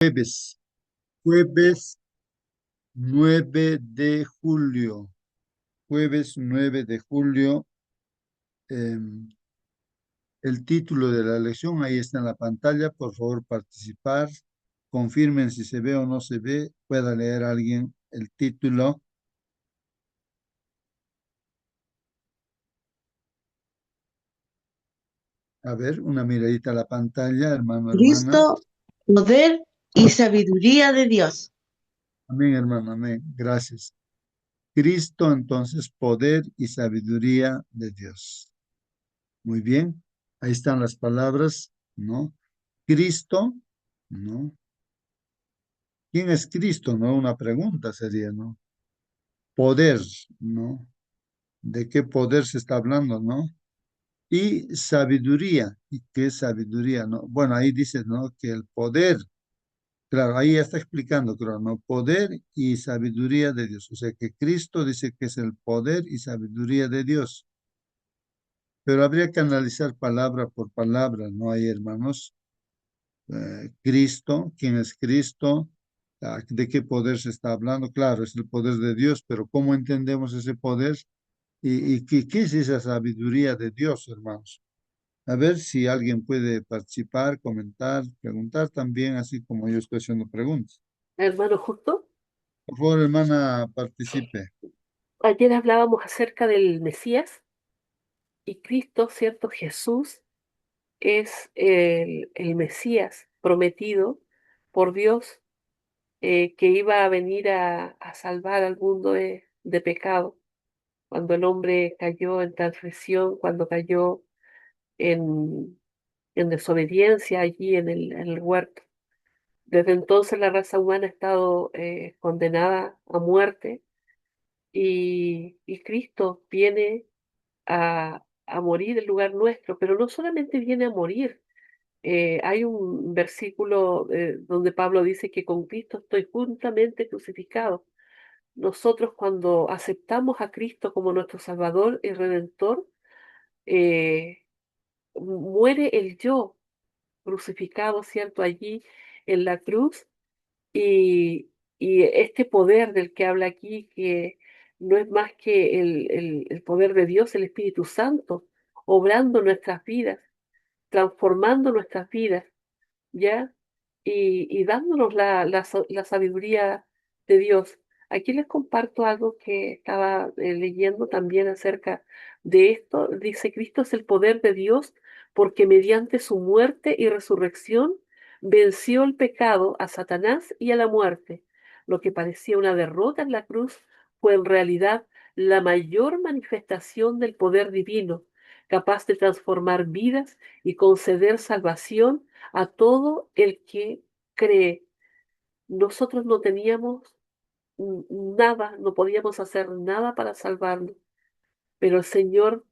Jueves, jueves 9 de julio, jueves 9 de julio. em, el título de la lección ahí está en la pantalla. Por favor, participar. Confirmen si se ve o no se ve. Pueda leer alguien el título. A ver, una miradita a la pantalla, hermano, hermana. Cristo, poder y sabiduría de Dios. Amén, hermano, amén. Gracias. Cristo, entonces, poder y sabiduría de Dios. Muy bien. Ahí están las palabras, ¿no? Cristo, ¿no? ¿Quién es Cristo? ¿No? Una pregunta sería, ¿no? Poder, ¿no? ¿De qué poder se está hablando, no? Y sabiduría. ¿Y qué es sabiduría, no? Bueno, ahí dice, ¿no? Que el poder, claro, ahí ya está explicando, creo, ¿no? Poder y sabiduría de Dios. O sea que Cristo dice que es el poder y sabiduría de Dios. Pero habría que analizar palabra por palabra, ¿no? Hay hermanos. Cristo, ¿quién es Cristo? ¿De qué poder se está hablando? Claro, es el poder de Dios, pero ¿cómo entendemos ese poder? ¿Y qué es esa sabiduría de Dios, hermanos? A ver si alguien puede participar, comentar, preguntar también, así como yo estoy haciendo preguntas. Hermano, justo Por favor, hermana, participe. ayer hablábamos acerca del Mesías y Cristo, ¿cierto? Jesús es el Mesías prometido por Dios, que iba a venir a salvar al mundo de pecado. Cuando el hombre cayó en transgresión, cuando cayó en, en desobediencia allí en el huerto. Desde entonces la raza humana ha estado condenada a muerte y Cristo viene a morir en lugar nuestro, pero no solamente viene a morir. Hay un versículo donde Pablo dice que con Cristo estoy juntamente crucificado. Nosotros cuando aceptamos a Cristo como nuestro Salvador y Redentor, eh, muere el yo crucificado, ¿cierto? Allí en la cruz. Y este poder del que habla aquí, que no es más que el poder de Dios, el Espíritu Santo, obrando nuestras vidas, transformando nuestras vidas, ¿ya? Y dándonos la sabiduría de Dios. Aquí les comparto algo que estaba leyendo también acerca de esto. Dice, Cristo es el poder de Dios porque mediante su muerte y resurrección venció el pecado, a Satanás y a la muerte. Lo que parecía una derrota en la cruz fue en realidad la mayor manifestación del poder divino, capaz de transformar vidas y conceder salvación a todo el que cree. Nosotros no teníamos nada, no podíamos hacer nada para salvarnos, pero el Señor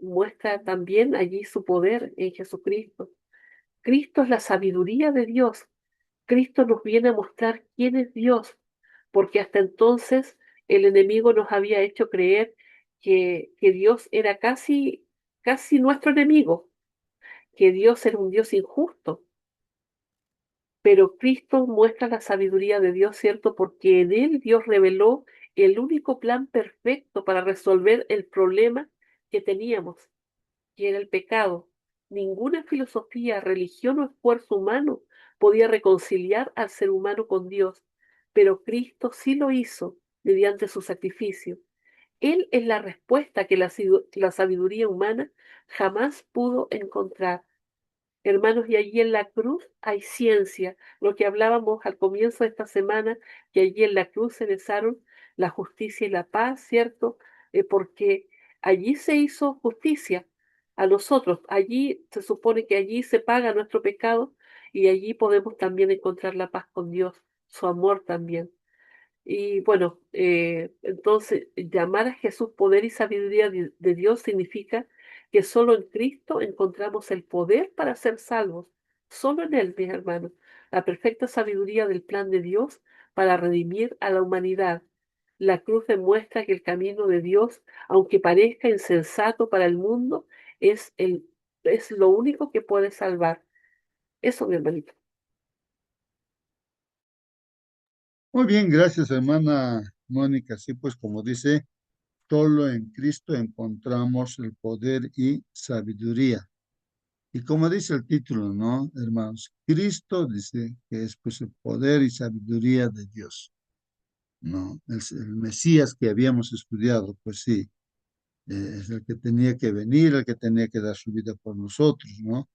muestra también allí su poder en Jesucristo. Cristo es la sabiduría de Dios. Cristo nos viene a mostrar quién es Dios, porque hasta entonces el enemigo nos había hecho creer que Dios era casi nuestro enemigo, que Dios era un Dios injusto. Pero Cristo muestra la sabiduría de Dios, ¿cierto? Porque en Él Dios reveló el único plan perfecto para resolver el problema que teníamos, que era el pecado. Ninguna filosofía, religión o esfuerzo humano podía reconciliar al ser humano con Dios, pero Cristo sí lo hizo mediante su sacrificio. Él es la respuesta que la sabiduría humana jamás pudo encontrar. Hermanos, y allí en la cruz hay ciencia, lo que hablábamos al comienzo de esta semana, que allí en la cruz se besaron la justicia y la paz, ¿cierto? Porque allí se hizo justicia a nosotros, allí se supone que allí se paga nuestro pecado y allí podemos también encontrar la paz con Dios, su amor también. Y bueno, entonces llamar a Jesús poder y sabiduría de Dios significa que solo en Cristo encontramos el poder para ser salvos. Solo en Él, mis hermanos, la perfecta sabiduría del plan de Dios para redimir a la humanidad. La cruz demuestra que el camino de Dios, aunque parezca insensato para el mundo, es lo único que puede salvar. Eso, mi hermanito. Muy bien, gracias, hermana Mónica. Sí, pues como dice, solo en Cristo encontramos el poder y sabiduría. Y como dice el título, ¿no, hermanos? Cristo dice que es pues el poder y sabiduría de Dios, ¿no? El Mesías que habíamos estudiado, pues sí, es el que tenía que venir, el que tenía que dar su vida por nosotros, ¿no?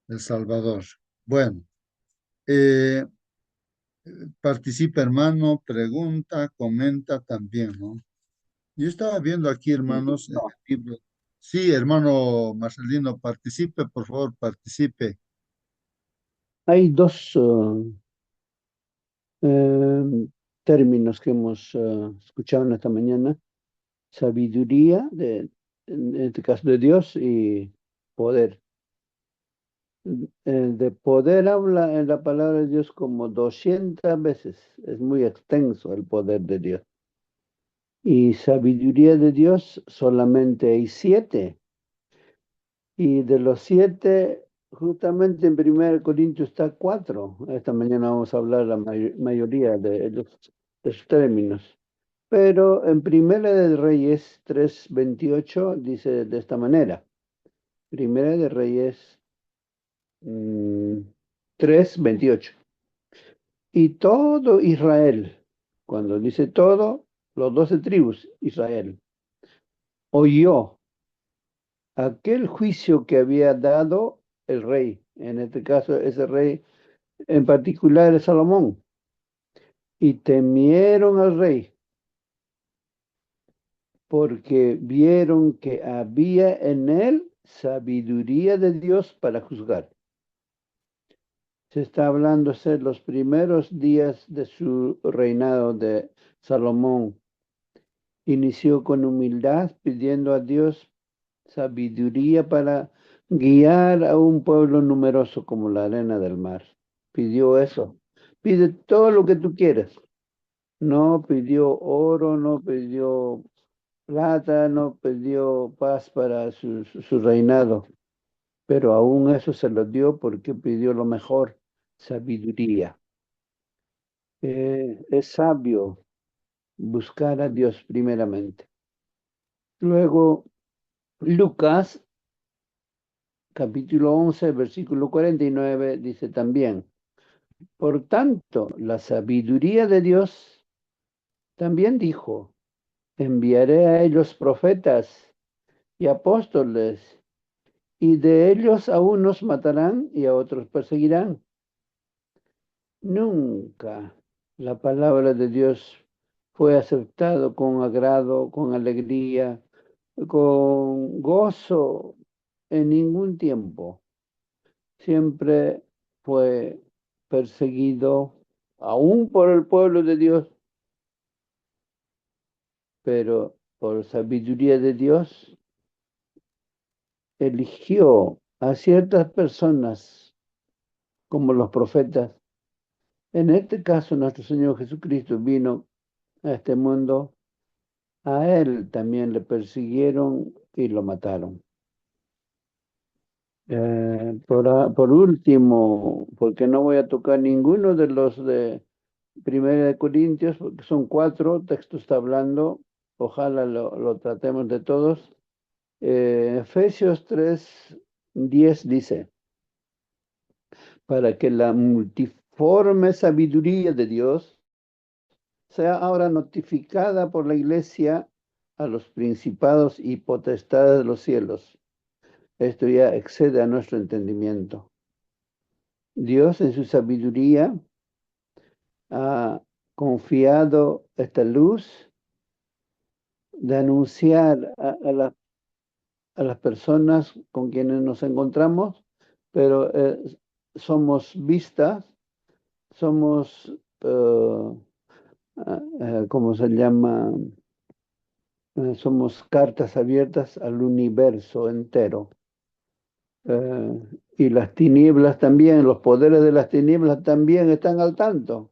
El Salvador. Bueno, eh, participa, hermano, pregunta, comenta también, ¿no? Yo estaba viendo aquí, hermanos, en No, el libro. Sí, hermano Marcelino, participe, por favor, participe. hay dos términos que hemos escuchado en esta mañana: sabiduría, en este caso de Dios, y poder. De poder habla en la palabra de Dios como 200 veces. Es muy extenso el poder de Dios. Y sabiduría de Dios solamente hay 7. Y de los 7, justamente en 1 Corintios está 4. Esta mañana vamos a hablar la mayoría de los términos. Pero en Primera de Reyes 3:28 dice de esta manera. Primera de Reyes 3:28. Y todo Israel, cuando dice todo, los 12 tribus, Israel, oyó aquel juicio que había dado el rey. En este caso, ese rey en particular es Salomón. Y temieron al rey porque vieron que había en él sabiduría de Dios para juzgar. Se está hablando de los primeros días de su reinado de Salomón. Inició con humildad, pidiendo a Dios sabiduría para guiar a un pueblo numeroso como la arena del mar. Pidió eso. Pide todo lo que tú quieras. No pidió oro, no pidió plata, no pidió paz para su reinado, pero aún eso se lo dio porque pidió lo mejor, sabiduría. Es sabio buscar a Dios primeramente. Luego, Lucas, capítulo 11, versículo 49, dice también: por tanto, la sabiduría de Dios también dijo: enviaré a ellos profetas y apóstoles, y de ellos a unos matarán y a otros perseguirán. Nunca la palabra de Dios fue aceptado con agrado, con alegría, con gozo en ningún tiempo. Siempre fue perseguido, aún por el pueblo de Dios, pero por sabiduría de Dios eligió a ciertas personas como los profetas. En este caso, nuestro Señor Jesucristo vino a este mundo. A él también le persiguieron y lo mataron. Por último, porque no voy a tocar ninguno de los de Primera de Corintios, porque son 4 textos está hablando. Ojalá lo tratemos de todos. Efesios 3:10 dice: para que la multiforme sabiduría de Dios sea ahora notificada por la Iglesia a los principados y potestades de los cielos. Esto ya excede a nuestro entendimiento. Dios en su sabiduría ha confiado esta luz de anunciar a las personas con quienes nos encontramos, pero somos vistas, somos, ¿cómo se llama? Somos cartas abiertas al universo entero. Y las tinieblas también, los poderes de las tinieblas también están al tanto.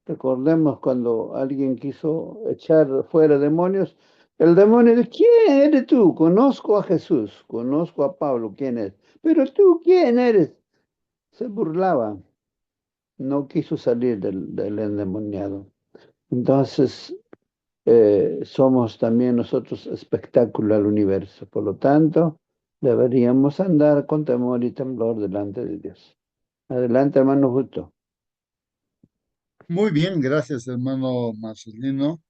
Recordemos cuando alguien quiso echar fuera demonios, el demonio dice: ¿quién eres tú? Conozco a Jesús, conozco a Pablo, ¿quién es? Pero tú, ¿quién eres? Se burlaba. no quiso salir del endemoniado. Entonces, somos también nosotros espectáculo al universo. Por lo tanto, deberíamos andar con temor y temblor delante de Dios. Adelante, hermano Justo. Muy bien, gracias, hermano Marcelino.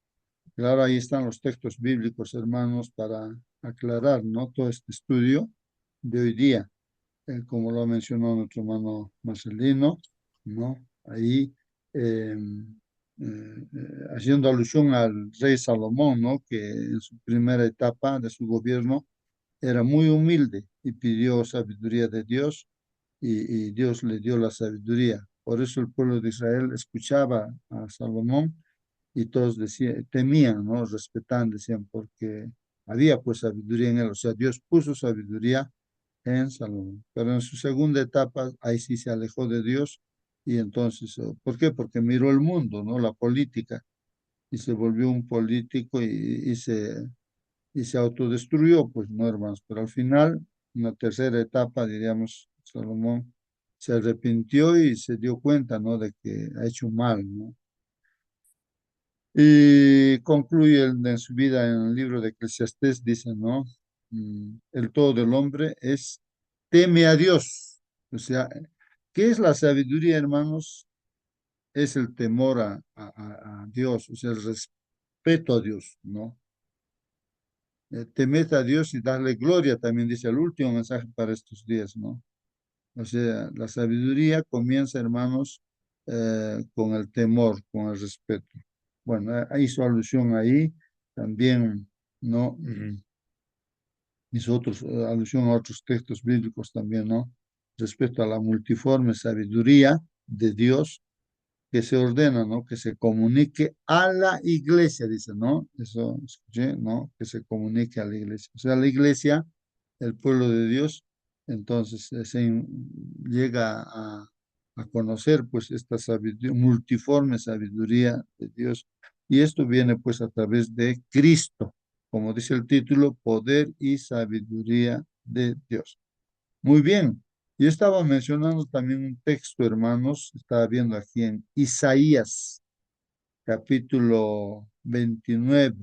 Claro, ahí están los textos bíblicos, hermanos, para aclarar, ¿no? Todo este estudio de hoy día, como lo ha mencionado nuestro hermano Marcelino, ¿no? Ahí, eh, haciendo alusión al rey Salomón, ¿no? Que en su primera etapa de su gobierno era muy humilde y pidió sabiduría de Dios y Dios le dio la sabiduría. Por eso el pueblo de Israel escuchaba a Salomón y todos decían, temían, ¿no? Respetaban, decían, porque había pues sabiduría en él. O sea, Dios puso sabiduría en Salomón. Pero en su segunda etapa, ahí sí se alejó de Dios. Y entonces, ¿por qué? Porque miró el mundo, ¿no? La política. Y se volvió un político y se autodestruyó, pues, ¿no, hermanos? Pero al final, en la tercera etapa, diríamos, Salomón se arrepintió y se dio cuenta, ¿no? De que ha hecho mal, ¿no? Y concluye en su vida en el libro de Eclesiastés, dice, ¿no? El todo del hombre es teme a Dios. O sea, ¿qué es la sabiduría, hermanos? Es el temor a Dios, o sea, el respeto a Dios, ¿no? Temed a Dios y darle gloria, también dice el último mensaje para estos días, ¿no? O sea, la sabiduría comienza, hermanos, con el temor, con el respeto. Bueno, hizo alusión ahí, también, ¿no? Hizo alusión a otros textos bíblicos también, ¿no? Respecto a la multiforme sabiduría de Dios que se ordena, ¿no? Que se comunique a la iglesia, dice, ¿no? Eso escuché, ¿no? Que se comunique a la iglesia. O sea, la iglesia, el pueblo de Dios, entonces llega a conocer pues esta sabiduría, multiforme sabiduría de Dios. Y esto viene pues a través de Cristo, como dice el título, poder y sabiduría de Dios. Muy bien. Yo estaba mencionando también un texto, hermanos, estaba viendo aquí en Isaías, capítulo 29.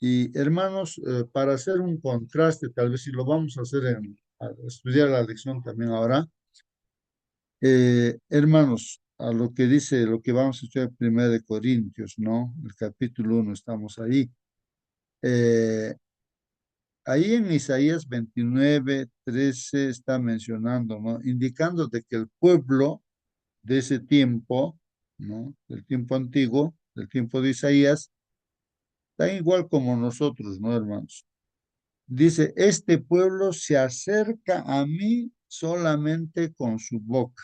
Y hermanos, para hacer un contraste, tal vez si lo vamos a hacer a estudiar la lección también ahora, hermanos, a lo que dice, lo que vamos a estudiar primero de Corintios, ¿no? El capítulo 1, estamos ahí. Eh, Ahí en Isaías 29:13 está mencionando, ¿no? Indicando de que el pueblo de ese tiempo, ¿no? Del tiempo antiguo, del tiempo de Isaías, tan igual como nosotros, ¿no, hermanos? Dice, este pueblo se acerca a mí solamente con su boca.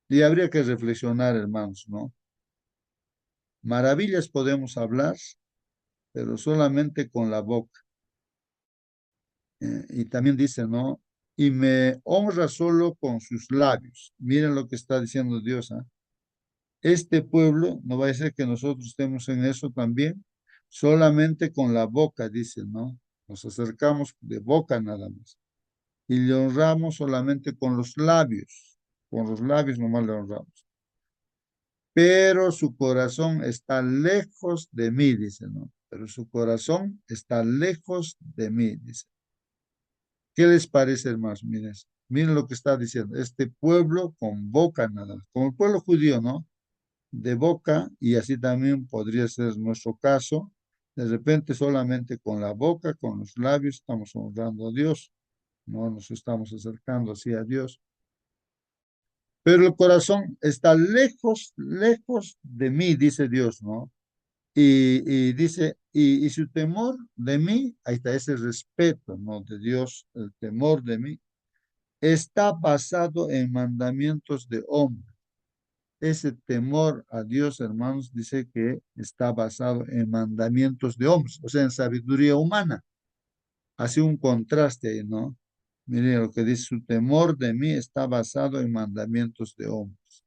Y habría que reflexionar, hermanos, ¿no? Maravillas podemos hablar, pero solamente con la boca. Y también dice, ¿no? Y me honra solo con sus labios. Miren lo que está diciendo Dios, ¿ah? Este pueblo, no va a ser que nosotros estemos en eso también, solamente con la boca, dice, ¿no? Nos acercamos de boca nada más. Y le honramos solamente con los labios nomás le honramos. Pero su corazón está lejos de mí, dice, ¿no? Pero su corazón está lejos de mí, dice. ¿Qué les parece, hermanos? Miren lo que está diciendo. Este pueblo con boca nada más, como el pueblo judío, ¿no? De boca, y así también podría ser nuestro caso. De repente solamente con la boca, con los labios, estamos honrando a Dios, no nos estamos acercando así a Dios. Pero el corazón está lejos, lejos de mí, dice Dios, ¿no? Y dice, y su temor de mí, ahí está ese respeto, ¿no? De Dios, el temor de mí, está basado en mandamientos de hombre. Ese temor a Dios, hermanos, dice que está basado en mandamientos de hombres, o sea, en sabiduría humana. Hace un contraste ahí, ¿no? Miren lo que dice, su temor de mí está basado en mandamientos de hombres.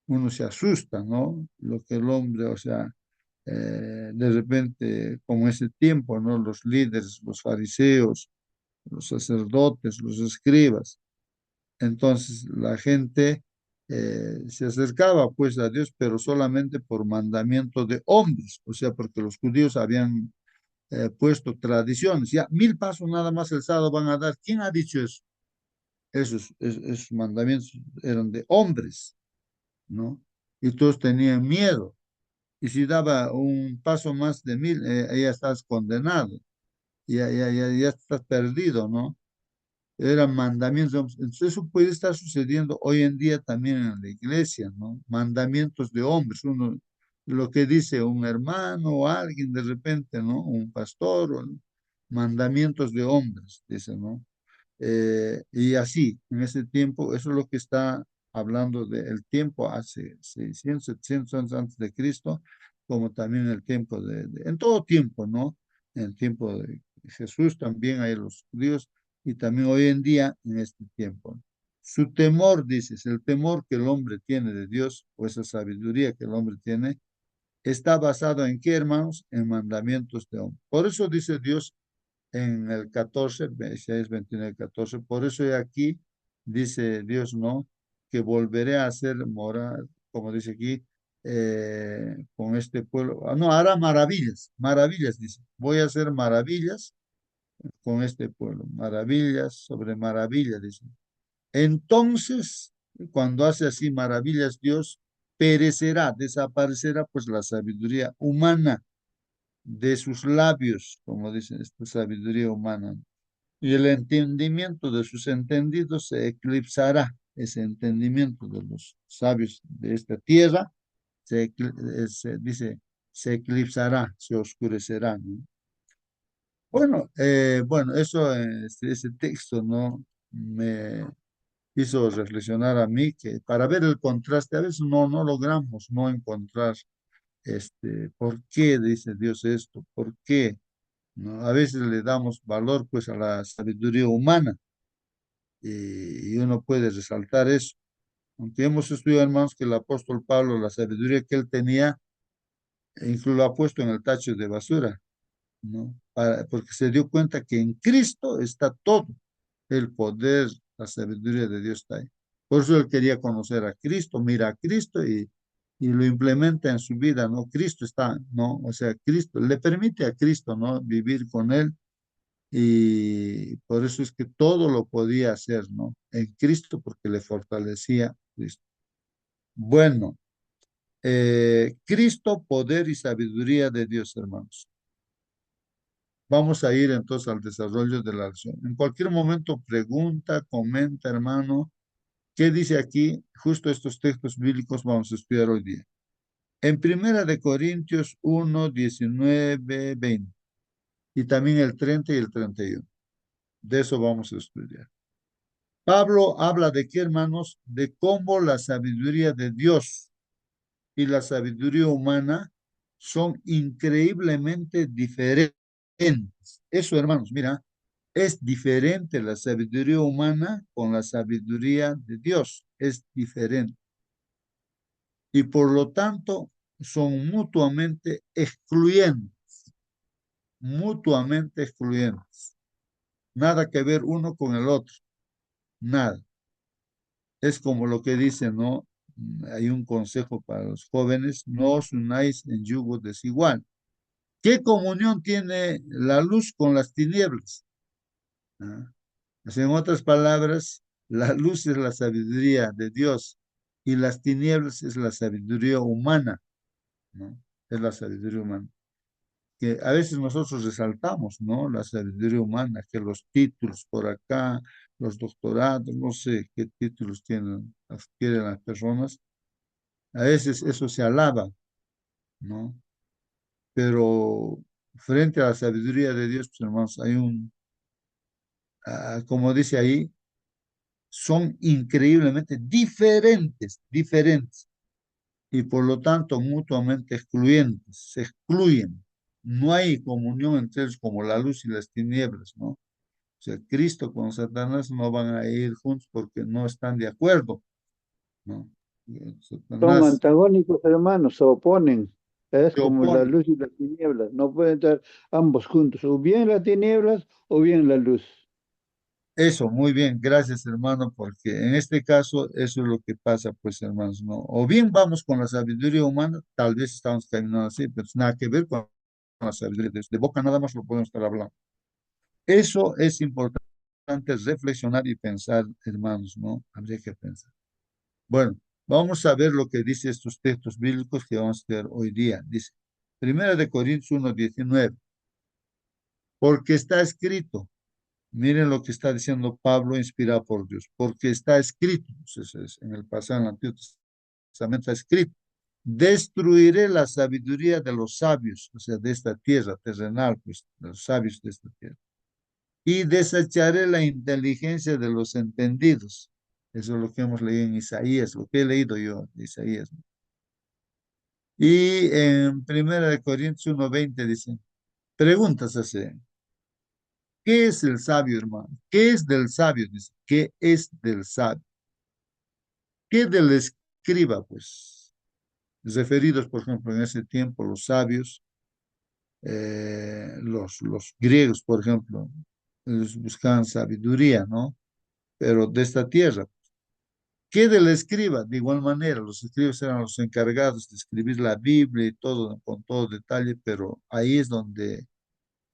Uno se asusta, ¿no? Lo que el hombre, o sea, de repente, como ese tiempo, ¿no? Los líderes, los fariseos, los sacerdotes, los escribas. Entonces, la gente se acercaba pues a Dios, pero solamente por mandamiento de hombres, o sea, porque los judíos habían puesto tradiciones, ya 1000 pasos nada más el sábado van a dar. ¿Quién ha dicho eso? Esos mandamientos eran de hombres, ¿no? Y todos tenían miedo. Y si daba un paso más de 1000, ya estás condenado, ya estás perdido, ¿no? Eran mandamientos. Entonces eso puede estar sucediendo hoy en día también en la iglesia, ¿no? Mandamientos de hombres, uno, lo que dice un hermano o alguien de repente, ¿no? Un pastor, mandamientos de hombres, dice, ¿no? Y así, en ese tiempo, eso es lo que está hablando del tiempo hace 600, 700 años antes de Cristo, como también el tiempo en todo tiempo, ¿no? En el tiempo de Jesús también hay los judíos y también hoy en día en este tiempo. Su temor, dices, el temor que el hombre tiene de Dios, o esa sabiduría que el hombre tiene, está basado en qué, hermanos? En mandamientos de hombre. Por eso dice Dios en el 14, Isaías 29, 14. Por eso aquí dice Dios, ¿no? Que volveré a hacer morar, como dice aquí, con este pueblo. No, hará maravillas, maravillas, dice. Voy a hacer maravillas con este pueblo, maravillas sobre maravillas, dice. Entonces, cuando hace así maravillas, Dios perecerá, desaparecerá pues la sabiduría humana de sus labios, como dice esta sabiduría humana, y el entendimiento de sus entendidos se eclipsará. Ese entendimiento de los sabios de esta tierra dice, se eclipsará, se oscurecerá, ¿no? Bueno, eso, ese texto, ¿no? Me hizo reflexionar a mí que para ver el contraste, a veces no logramos no encontrar, ¿por qué dice Dios esto? ¿Por qué? ¿No? A veces le damos valor pues a la sabiduría humana y uno puede resaltar eso. Aunque hemos estudiado, hermanos, que el apóstol Pablo, la sabiduría que él tenía, incluso lo ha puesto en el tacho de basura, ¿no? Porque se dio cuenta que en Cristo está todo, el poder, la sabiduría de Dios está ahí. Por eso él quería conocer a Cristo, mira a Cristo y lo implementa en su vida, ¿no? Cristo está, ¿no? O sea, Cristo, le permite a Cristo, ¿no? Vivir con él y por eso es que todo lo podía hacer, ¿no? En Cristo porque le fortalecía Cristo. Bueno, Cristo, poder y sabiduría de Dios, hermanos. Vamos a ir entonces al desarrollo de la acción. En cualquier momento pregunta, comenta, hermano, ¿qué dice aquí? Justo estos textos bíblicos vamos a estudiar hoy día. En Primera de Corintios 1, 19, 20 y también el 30 y el 31. De eso vamos a estudiar. Pablo habla de qué, hermanos, de cómo la sabiduría de Dios y la sabiduría humana son increíblemente diferentes. Eso, hermanos, mira, es diferente la sabiduría humana con la sabiduría de Dios. Es diferente. Y por lo tanto, son mutuamente excluyentes. Nada que ver uno con el otro, nada. Es como lo que dice, ¿no? Hay un consejo para los jóvenes, no os unáis en yugo desigual. ¿Qué comunión tiene la luz con las tinieblas? ¿Ah? Pues en otras palabras, la luz es la sabiduría de Dios y las tinieblas es la sabiduría humana, ¿no? Es la sabiduría humana. Que a veces nosotros resaltamos, ¿no? La sabiduría humana, que los títulos por acá, los doctorados, no sé qué títulos adquieren las personas. A veces eso se alaba, ¿no? Pero frente a la sabiduría de Dios, pues, hermanos, hay como dice ahí, son increíblemente diferentes, y por lo tanto mutuamente excluyentes, se excluyen. No hay comunión entre ellos como la luz y las tinieblas, ¿no? O sea, Cristo con Satanás no van a ir juntos porque no están de acuerdo, ¿no? Son Satanás antagónicos, hermanos, se oponen. Es se como la opone. luz y las tinieblas. No pueden estar ambos juntos, o bien las tinieblas o bien la luz. Eso, muy bien, gracias hermano, porque en este caso eso es lo que pasa, pues hermanos, ¿no? O bien vamos con la sabiduría humana, tal vez estamos caminando así, pero nada que ver con la sabiduría de Dios. De boca nada más lo podemos estar hablando. Eso es importante reflexionar y pensar, hermanos, ¿no? Habría que pensar. Bueno, vamos a ver lo que dice estos textos bíblicos que vamos a ver hoy día. Dice, Primera de Corintios 1:19, porque está escrito. Miren lo que está diciendo Pablo, inspirado por Dios, porque está escrito, en el pasado, en el Antiguo Testamento está escrito, destruiré la sabiduría de los sabios, o sea, de esta tierra terrenal, pues, de los sabios de esta tierra, y desecharé la inteligencia de los entendidos. Eso es lo que hemos leído en Isaías, lo que he leído yo de Isaías. Y en Primera de Corintios 1:20 dice, preguntas hace. ¿Qué es el sabio, hermano? ¿Qué es del sabio? Dice, ¿qué es del sabio? ¿Qué del escriba? Pues, referidos, por ejemplo, en ese tiempo, los sabios, los griegos, por ejemplo, ellos buscaban sabiduría, ¿no? Pero de esta tierra. ¿Qué del escriba? De igual manera, los escribas eran los encargados de escribir la Biblia y todo, con todo detalle, pero ahí es donde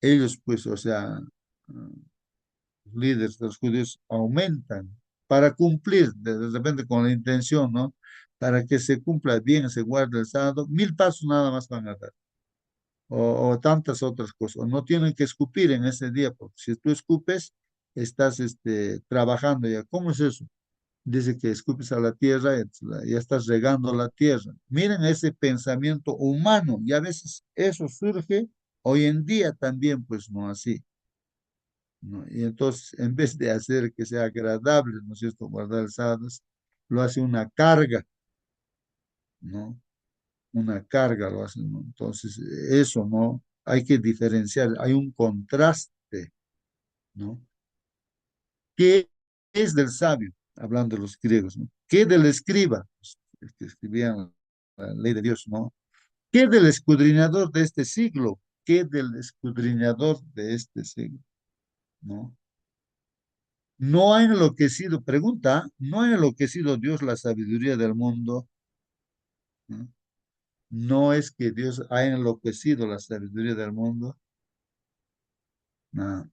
ellos, pues, o sea, líderes de los judíos aumentan para cumplir, de repente con la intención, ¿no? Para que se cumpla bien, se guarde el sábado, 1000 pasos nada más van a dar, o tantas otras cosas, o no tienen que escupir en ese día, porque si tú escupes, estás trabajando ya. ¿Cómo es eso? Dice que escupes a la tierra, ya estás regando la tierra. Miren ese pensamiento humano, y a veces eso surge hoy en día también, pues no así. ¿No? Y entonces, en vez de hacer que sea agradable, ¿no es cierto?, guardar el sábado, lo hace una carga, ¿no? Una carga lo hace, ¿no? Entonces, eso, ¿no? Hay que diferenciar, hay un contraste, ¿no? ¿Qué es del sabio? Hablando de los griegos, ¿no? ¿Qué del escriba? Pues, el que escribían la ley de Dios, ¿no? ¿Qué del escudriñador de este siglo? ¿Qué del escudriñador de este siglo? ¿No? No ha enloquecido, pregunta, ¿no ha enloquecido Dios la sabiduría del mundo? ¿No? No es que Dios ha enloquecido la sabiduría del mundo. No.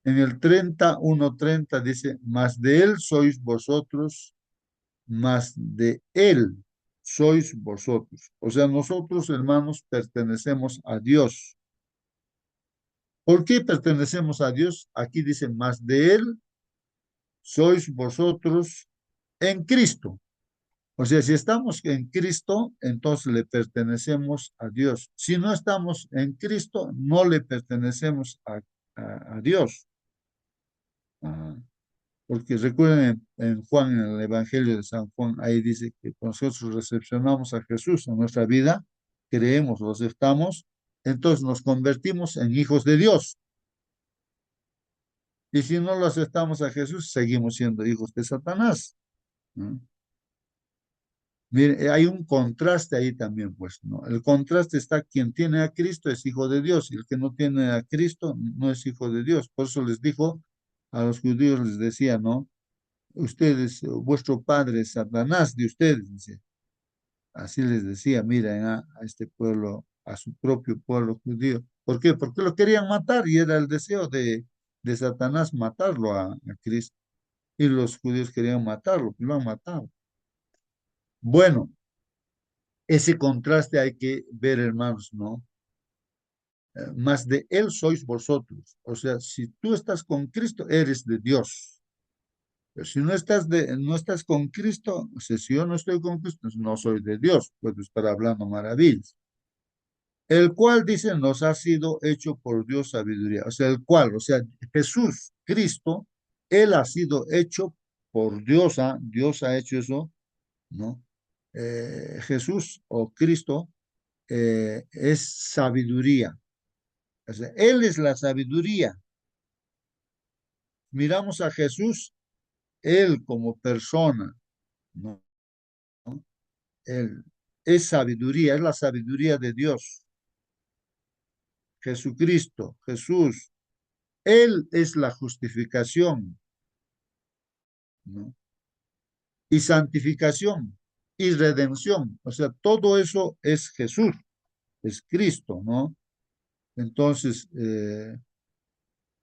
En el 31:30 dice, más de él sois vosotros, más de él sois vosotros. O sea, nosotros, hermanos, pertenecemos a Dios. ¿Por qué pertenecemos a Dios? Aquí dice, más de él sois vosotros en Cristo. O sea, si estamos en Cristo, entonces le pertenecemos a Dios. Si no estamos en Cristo, no le pertenecemos a Dios. Ah, porque recuerden en Juan, en el Evangelio de San Juan, ahí dice que nosotros recepcionamos a Jesús en nuestra vida, creemos, lo aceptamos, entonces nos convertimos en hijos de Dios. Y si no lo aceptamos a Jesús, seguimos siendo hijos de Satanás, ¿no? Mire, hay un contraste ahí también, pues, ¿no? El contraste está, quien tiene a Cristo es hijo de Dios, y el que no tiene a Cristo no es hijo de Dios. Por eso les dijo a los judíos, les decía, ¿no? Ustedes, vuestro padre es Satanás de ustedes, dice. Así les decía, miren a este pueblo, a su propio pueblo judío. ¿Por qué? Porque lo querían matar y era el deseo de Satanás matarlo a Cristo. Y los judíos querían matarlo, lo han matado. Bueno, ese contraste hay que ver, hermanos, ¿no? Más de Él sois vosotros. O sea, si tú estás con Cristo, eres de Dios. Pero si no estás con Cristo, o sea, si yo no estoy con Cristo, no soy de Dios. Puedo estar hablando maravillas. El cual, dice, nos ha sido hecho por Dios sabiduría. O sea, el cual, o sea, Jesús, Cristo, Él ha sido hecho por Dios. ¿Ah? Dios ha hecho eso, ¿no? Jesús o Cristo es sabiduría. O sea, Él es la sabiduría. Miramos a Jesús, Él como persona, ¿no? Él es sabiduría, es la sabiduría de Dios. Jesucristo, Jesús. Él es la justificación, ¿no? Y santificación y redención. O sea, todo eso es Jesús, es Cristo, ¿no? Entonces,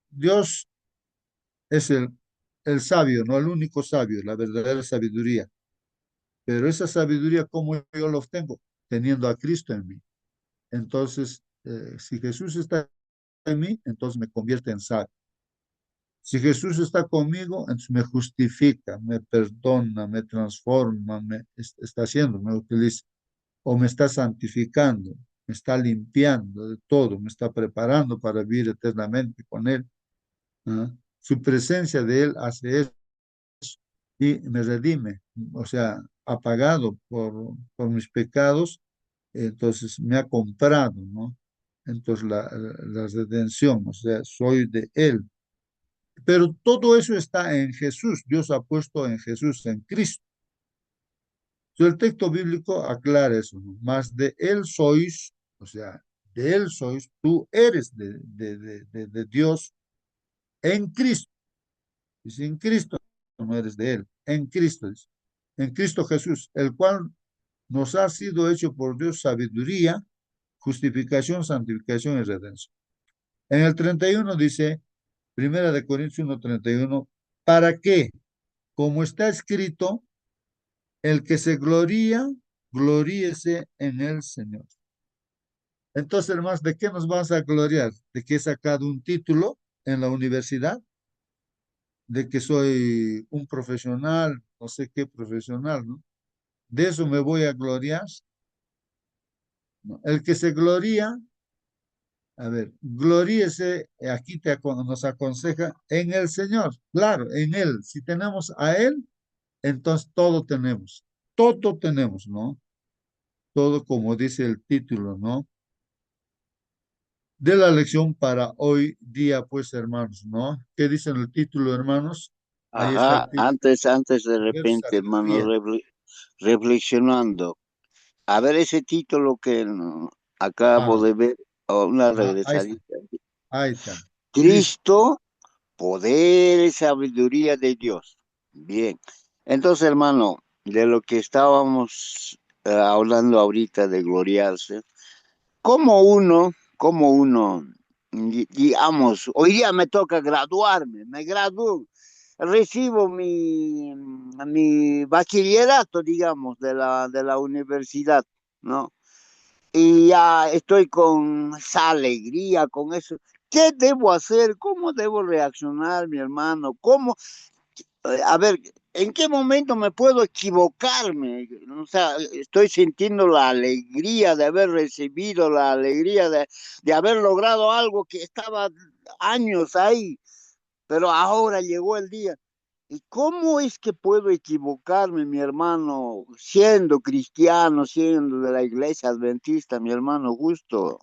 Dios es el sabio, no el único sabio, la verdadera sabiduría. Pero esa sabiduría, ¿cómo yo la obtengo? Teniendo a Cristo en mí. Entonces, si Jesús está en mí, entonces me convierte en sabio. Si Jesús está conmigo, entonces me justifica, me perdona, me transforma, está haciendo, me utiliza, o me está santificando, me está limpiando de todo, me está preparando para vivir eternamente con Él. ¿Ah? Su presencia de Él hace eso y me redime, o sea, ha pagado por mis pecados, entonces me ha comprado, ¿no? Entonces la redención, o sea, soy de Él. Pero todo eso está en Jesús. Dios ha puesto en Jesús, en Cristo. Entonces, el texto bíblico aclara eso, ¿no? Más de Él sois, o sea, de Él sois, tú eres de Dios en Cristo. Y sin Cristo no eres de Él, en Cristo, dice. En Cristo Jesús, el cual nos ha sido hecho por Dios sabiduría, justificación, santificación y redención. En el 31 dice, Primera de Corintios 1:31, ¿para qué? Como está escrito, el que se gloría, gloríese en el Señor. Entonces, hermanos, ¿de qué nos vamos a gloriar? ¿De que he sacado un título en la universidad? ¿De que soy un profesional? No sé qué profesional, ¿no? ¿De eso me voy a gloriar? ¿No? El que se gloría, a ver, gloríese, aquí nos aconseja en el Señor, claro, en Él. Si tenemos a Él, entonces todo tenemos, ¿no? Todo como dice el título, ¿no? De la lección para hoy día, pues, hermanos, ¿no? ¿Qué dice en el título, hermanos? Ahí está el Ajá, título, antes de poder, repente, hermano, sabiduría. reflexionando. A ver ese título que acabo Ah, de ver, o una ahí está, regresadita. ahí está. Cristo. Cristo, poder y sabiduría de Dios. Bien. Entonces, hermano, de lo que estábamos hablando ahorita de gloriarse, como uno, digamos, hoy día me toca graduarme, me gradúo, recibo mi bachillerato, digamos, de la universidad, ¿no? Y ya estoy con esa alegría, con eso. ¿Qué debo hacer? ¿Cómo debo reaccionar, mi hermano? ¿Cómo? A ver, ¿en qué momento me puedo equivocarme? O sea, estoy sintiendo la alegría de haber recibido, la alegría de haber logrado algo que estaba años ahí, pero ahora llegó el día. ¿Y cómo es que puedo equivocarme, mi hermano, siendo cristiano, siendo de la iglesia adventista, mi hermano Justo?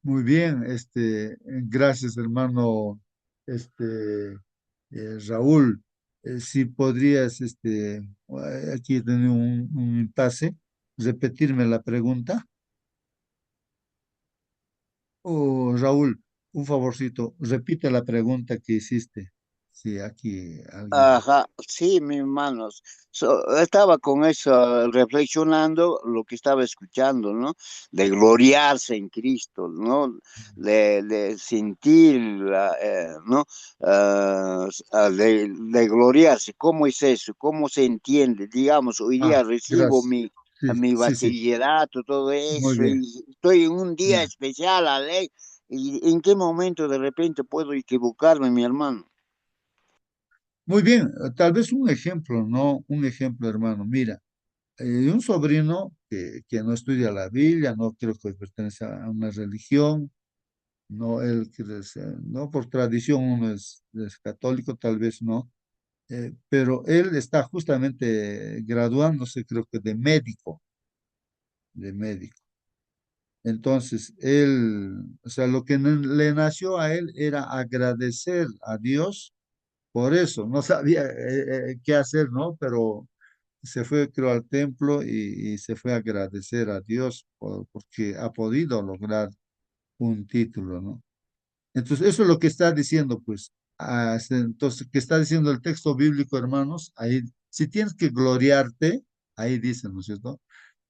Muy bien, gracias, hermano, Raúl. Si podrías, aquí he tenido un impasse, repetirme la pregunta. Oh, Raúl, un favorcito, repite la pregunta que hiciste. Sí, aquí alguien. Ajá, sí, mis hermanos. Estaba con eso, reflexionando lo que estaba escuchando, ¿no? De gloriarse en Cristo, ¿no? De sentir, ¿no? De gloriarse. ¿Cómo es eso? ¿Cómo se entiende? Digamos, hoy Ah, día recibo gracias. Sí, mi sí, sí. bachillerato, todo Muy eso, bien. y estoy en un día Ya. especial, alegre. ¿Y en qué momento de repente puedo equivocarme, mi hermano? Muy bien. Tal vez un ejemplo, ¿no? Un ejemplo, hermano. Mira, un sobrino que no estudia la Biblia, no creo que pertenece a una religión, no, él, no por tradición uno es católico, tal vez no, pero él está justamente graduándose, creo que de médico. Entonces, él, o sea, lo que le nació a él era agradecer a Dios por eso. No sabía qué hacer, ¿no? Pero se fue, creo, al templo y se fue a agradecer a Dios porque ha podido lograr. un título, ¿no? Entonces, eso es lo que está diciendo, pues. Entonces, ¿qué está diciendo el texto bíblico, hermanos? Ahí, si tienes que gloriarte, ahí dice, ¿no es cierto?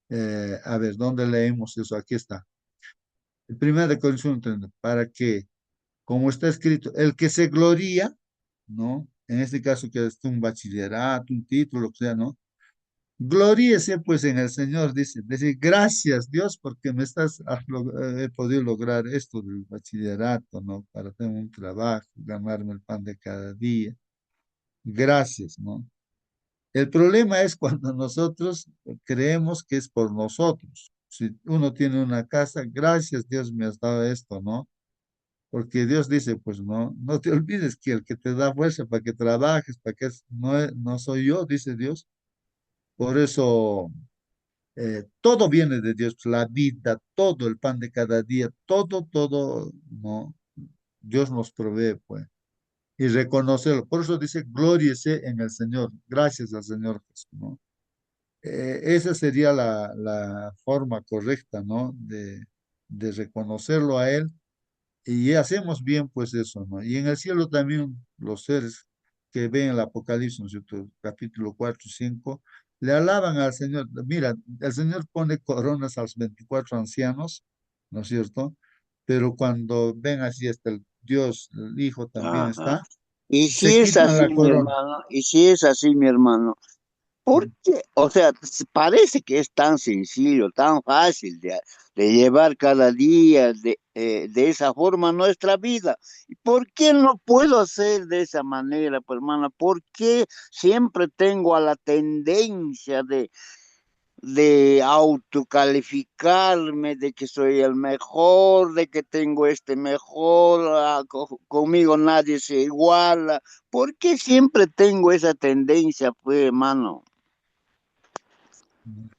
A ver, ¿dónde leemos eso? Aquí está. En 1 Corintios 1:30, para que, como está escrito, el que se gloría, ¿no? En este caso, que es un bachillerato, un título, lo que sea, ¿no? Gloríese pues en el Señor, dice. Decir, gracias Dios porque he podido lograr esto del bachillerato, ¿no? Para tener un trabajo, ganarme el pan de cada día. Gracias, ¿no? El problema es cuando nosotros creemos que es por nosotros. Si uno tiene una casa, gracias Dios me has dado esto, ¿no? Porque Dios dice, pues no te olvides que el que te da fuerza para que trabajes, no soy yo, dice Dios. Por eso todo viene de Dios, la vida, todo el pan de cada día, todo, ¿no? Dios nos provee, pues, y reconocerlo. Por eso dice, glóriese en el Señor, gracias al Señor Jesús, ¿no? Esa sería la forma correcta, ¿no? De reconocerlo a Él y hacemos bien, pues eso, ¿no? Y en el cielo también los seres que ven el Apocalipsis, ¿no es cierto? Capítulo 4 y 5, le alaban al Señor. Mira, el Señor pone coronas a los 24 ancianos, ¿no es cierto? Pero cuando ven así, hasta el Dios, el Hijo también Ajá. está, Y si se es quitan así, la mi corona. hermano, y si es así, mi hermano, ¿por qué? O sea, parece que es tan sencillo, tan fácil de llevar cada día de esa forma nuestra vida. ¿Y por qué no puedo hacer de esa manera, pues, hermana? ¿Por qué siempre tengo a la tendencia de autocalificarme, de que soy el mejor, de que tengo este mejor, conmigo nadie se iguala? ¿Por qué siempre tengo esa tendencia, pues, hermano?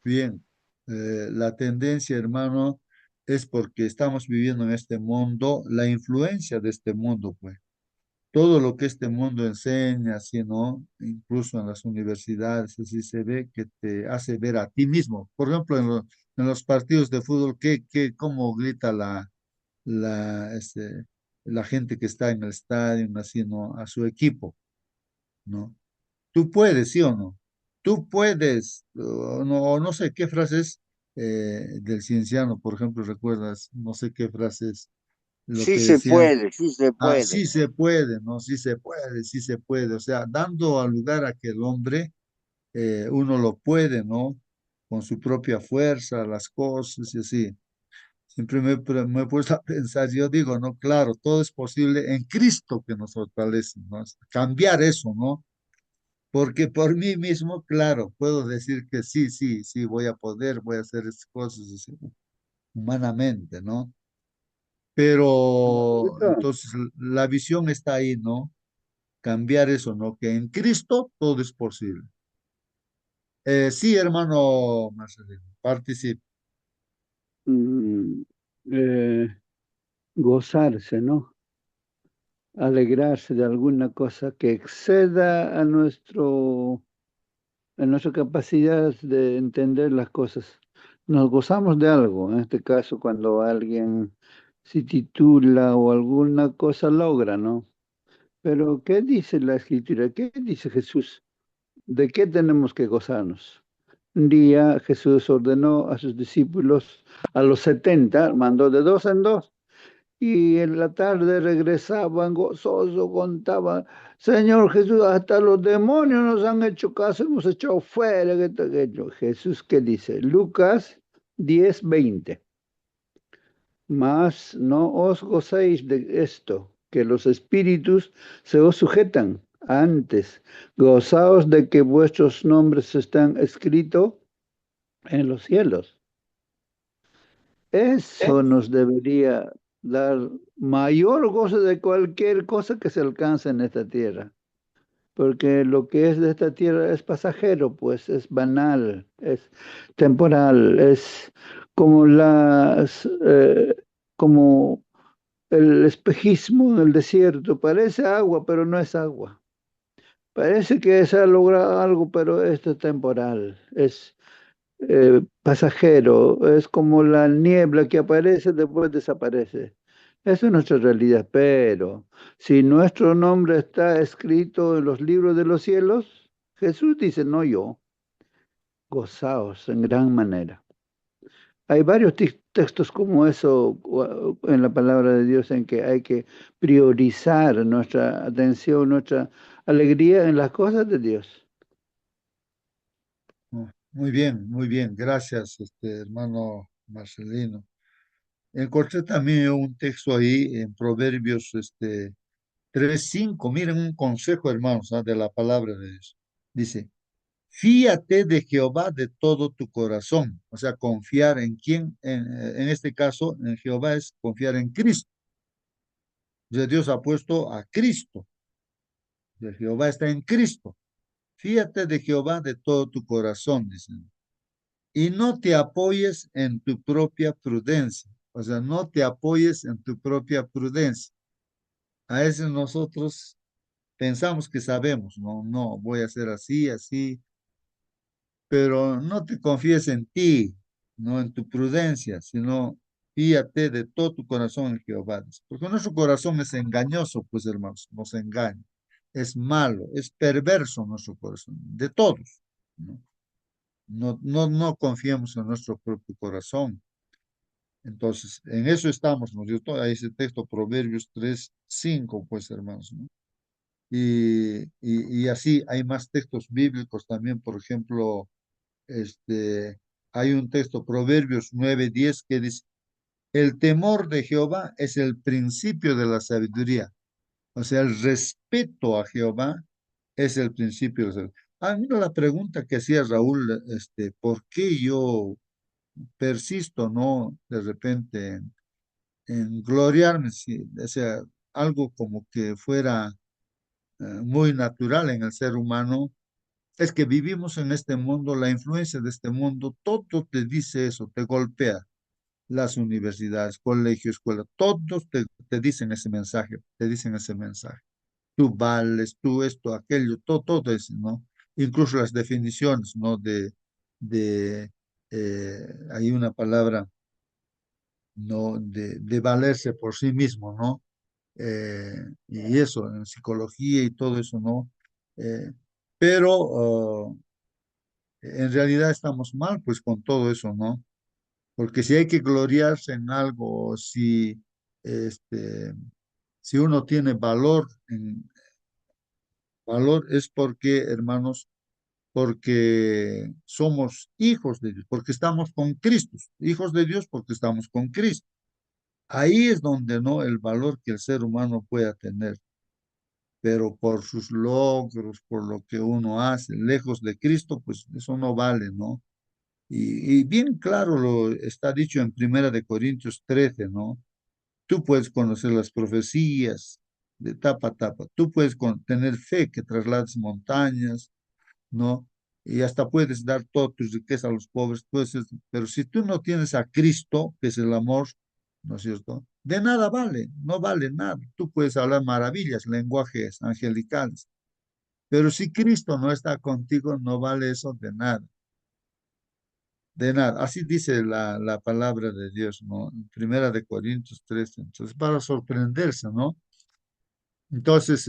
Bien, la tendencia, hermano, es porque estamos viviendo en este mundo, la influencia de este mundo, pues. Todo lo que este mundo enseña, así, ¿no? Incluso en las universidades, así se ve que te hace ver a ti mismo. Por ejemplo, en los partidos de fútbol, cómo grita la gente que está en el estadio, así, ¿no? A su equipo, ¿no? Tú puedes, ¿sí o no? Tú puedes, o no sé qué frases del cienciano, por ejemplo, recuerdas, no sé qué frases, lo Sí que se decían. puede, sí se Ah, puede. sí se puede, ¿no? Sí se puede, sí se puede. O sea, dando al lugar a que el hombre, uno lo puede, ¿no? Con su propia fuerza, las cosas y así. Siempre me he puesto a pensar, yo digo, no, claro, todo es posible en Cristo que nos fortalece, ¿no? Cambiar eso, ¿no? Porque por mí mismo, claro, puedo decir que sí, voy a poder, voy a hacer esas cosas así, humanamente, ¿no? Pero Hermanito, entonces la visión está ahí, ¿no? Cambiar eso, ¿no? Que en Cristo todo es posible. Sí, hermano Marcelino, participe. mm, eh, gozarse, ¿no? Alegrarse de alguna cosa que exceda a nuestra capacidad de entender las cosas. Nos gozamos de algo, en este caso cuando alguien se titula o alguna cosa logra, ¿no? Pero ¿qué dice la Escritura? ¿Qué dice Jesús? ¿De qué tenemos que gozarnos? Un día Jesús ordenó a sus discípulos, a los 70 mandó de dos en dos, y en la tarde regresaban gozosos, contaban, Señor Jesús, hasta los demonios nos han hecho caso, hemos echado fuera, que esto, aquello. Jesús, ¿qué dice? Lucas 10:20. Mas no os gocéis de esto, que los espíritus se os sujetan. Antes, gozaos de que vuestros nombres están escritos en los cielos. Eso nos debería dar mayor gozo de cualquier cosa que se alcance en esta tierra, porque lo que es de esta tierra es pasajero, pues es banal, es temporal, es como como el espejismo en el desierto. Parece agua, pero no es agua. Parece que se ha logrado algo, pero esto es temporal, es pasajero, es como la niebla que aparece, después desaparece. Esa es nuestra realidad, pero si nuestro nombre está escrito en los libros de los cielos, Jesús dice, no yo, gozaos en gran manera. Hay varios textos como eso en la palabra de Dios en que hay que priorizar nuestra atención, nuestra alegría en las cosas de Dios. Oh, muy bien, gracias, hermano Marcelino. Encontré también un texto ahí en Proverbios 3:5. Miren un consejo, hermanos, de la palabra de Dios. Dice, fíate de Jehová de todo tu corazón. O sea, confiar en quién, en este caso, en Jehová es confiar en Cristo. O sea, Dios ha puesto a Cristo. O sea, Jehová está en Cristo. Fíate de Jehová de todo tu corazón, dice. Y no te apoyes en tu propia prudencia. O sea, no te apoyes en tu propia prudencia. A veces nosotros pensamos que sabemos, no, no, voy a hacer así, así, pero no te confíes en ti, no en tu prudencia, sino fíate de todo tu corazón en Jehová. Porque nuestro corazón es engañoso, pues hermanos, nos engaña. Es malo, es perverso nuestro corazón, de todos, ¿no? No confiemos en nuestro propio corazón. Entonces, en eso estamos, ¿no? Ahí ese texto, Proverbios 3:5, pues hermanos, ¿no? Y así hay más textos bíblicos también, por ejemplo, hay un texto, Proverbios 9:10, que dice, el temor de Jehová es el principio de la sabiduría. O sea, el respeto a Jehová es el principio de la sabiduría. Mira la pregunta que hacía Raúl, ¿por qué yo persisto, no, de repente en gloriarme? O sea, algo como que fuera muy natural en el ser humano. Es que vivimos en este mundo, la influencia de este mundo, todo te dice eso, te golpea. Las universidades, colegios, escuelas, todos te dicen ese mensaje, te dicen ese mensaje. Tú vales, tú esto, aquello, todo eso, ¿no? Incluso las definiciones, ¿no? De hay una palabra, ¿no? De valerse por sí mismo, ¿no? Y eso, en psicología y todo eso, ¿no? Eh, pero en realidad estamos mal, pues, con todo eso, ¿no? Porque si hay que gloriarse en algo, este, si uno tiene valor es porque, hermanos, porque somos hijos de Dios, porque estamos con Cristo, hijos de Dios porque estamos con Cristo. Ahí es donde no el valor que el ser humano pueda tener, pero por sus logros, por lo que uno hace, lejos de Cristo, pues eso no vale, ¿no? Y bien claro lo está dicho en Primera de Corintios 13, ¿no? Tú puedes conocer las profecías de tapa a tapa, tú puedes tener fe que traslades montañas, ¿no? Y hasta puedes dar toda tu riqueza a los pobres, pues, pero si tú no tienes a Cristo, que es el amor, ¿no es cierto? De nada vale, no vale nada. Tú puedes hablar maravillas, lenguajes angelicales, pero si Cristo no está contigo, no vale eso de nada. De nada, así dice la palabra de Dios, ¿no? En Primera de Corintios 13. Entonces, para sorprenderse, ¿no? Entonces,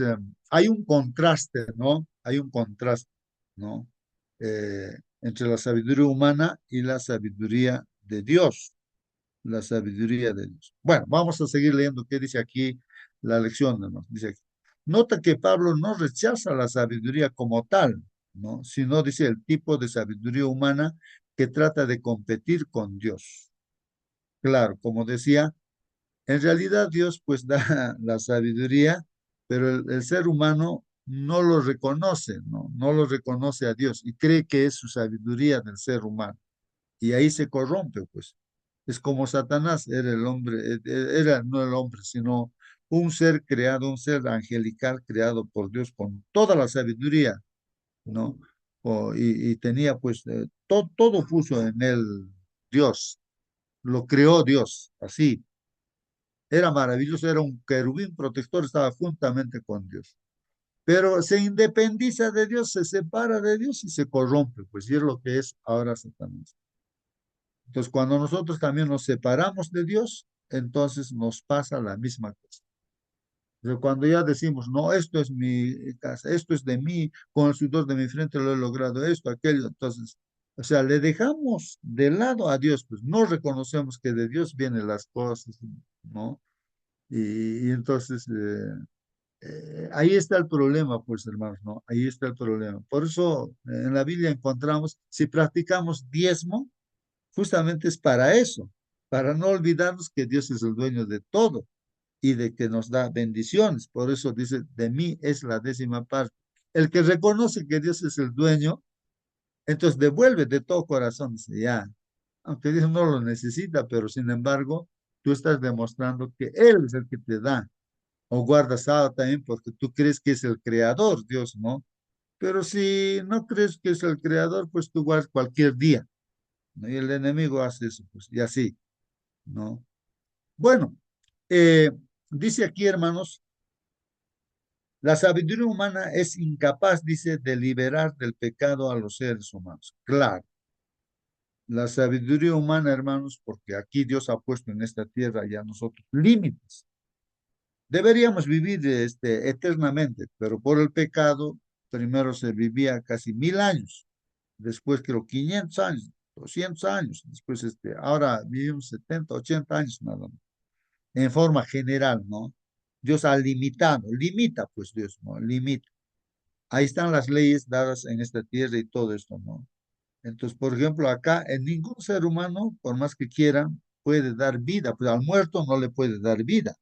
hay un contraste, ¿no? Hay un contraste, ¿no? Entre la sabiduría humana y la sabiduría de Dios, la sabiduría de Dios. Bueno, vamos a seguir leyendo qué dice aquí la lección, ¿no? Dice aquí, nota que Pablo no rechaza la sabiduría como tal, ¿no? Sino dice el tipo de sabiduría humana que trata de competir con Dios. Claro, como decía, en realidad Dios pues da la sabiduría, pero el ser humano no lo reconoce, ¿no? No lo reconoce a Dios y cree que es su sabiduría del ser humano. Y ahí se corrompe, pues. Es como Satanás, era el hombre, era no el hombre, sino un ser creado, un ser angelical creado por Dios con toda la sabiduría, ¿no? Y tenía pues, todo puso en él Dios, lo creó Dios, así. Era maravilloso, era un querubín protector, estaba juntamente con Dios. Pero se independiza de Dios, se separa de Dios y se corrompe, pues, y es lo que es ahora Satanás. Entonces, cuando nosotros también nos separamos de Dios, entonces nos pasa la misma cosa. Pero cuando ya decimos, no, esto es mi casa, esto es de mí, con el sudor de mi frente lo he logrado, esto, aquello, entonces, o sea, le dejamos de lado a Dios, pues no reconocemos que de Dios vienen las cosas, ¿no? Y entonces, ahí está el problema, pues, hermanos, ¿no? Ahí está el problema. Por eso, en la Biblia encontramos, si practicamos diezmo, justamente es para eso, para no olvidarnos que Dios es el dueño de todo y de que nos da bendiciones. Por eso dice, de mí es la décima parte. El que reconoce que Dios es el dueño, entonces devuelve de todo corazón, dice, ya, aunque Dios no lo necesita, pero sin embargo, tú estás demostrando que Él es el que te da. O guardas algo también porque tú crees que es el creador, Dios, ¿no? Pero si no crees que es el creador, pues tú guardas cualquier día, ¿no? Y el enemigo hace eso, pues, y así, ¿no? Bueno, eh, dice aquí, hermanos, la sabiduría humana es incapaz, dice, de liberar del pecado a los seres humanos. Claro, la sabiduría humana, hermanos, porque aquí Dios ha puesto en esta tierra ya nosotros límites. Deberíamos vivir eternamente, pero por el pecado, primero se vivía casi 1000 años, después creo 500 años, 200 años, después ahora vivimos 70, 80 años nada más, en forma general, ¿no? Dios ha limitado, limita pues Dios, ¿no? Limita. Ahí están las leyes dadas en esta tierra y todo esto, ¿no? Entonces, por ejemplo, acá en ningún ser humano, por más que quiera, puede dar vida, pues al muerto no le puede dar vida,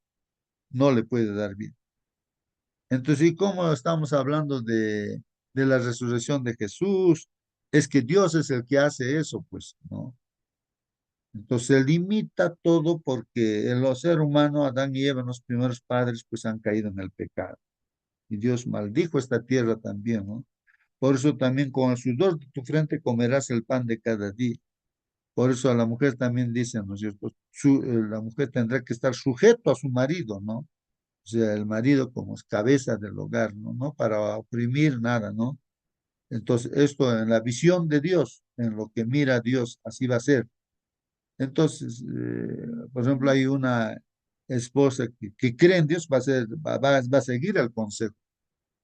no le puede dar vida. Entonces, ¿y cómo estamos hablando de la resurrección de Jesús? Es que Dios es el que hace eso, pues, ¿no? Entonces se limita todo porque en los seres humanos, Adán y Eva, los primeros padres, pues han caído en el pecado. Y Dios maldijo esta tierra también, ¿no? Por eso también con el sudor de tu frente comerás el pan de cada día. Por eso a la mujer también dicen, ¿no es cierto? La mujer tendrá que estar sujeto a su marido, ¿no? O sea, el marido como es cabeza del hogar, ¿no? No para oprimir nada, ¿no? Entonces, esto en la visión de Dios, en lo que mira Dios, así va a ser. Entonces, por ejemplo, hay una esposa que cree en Dios, va a seguir el consejo.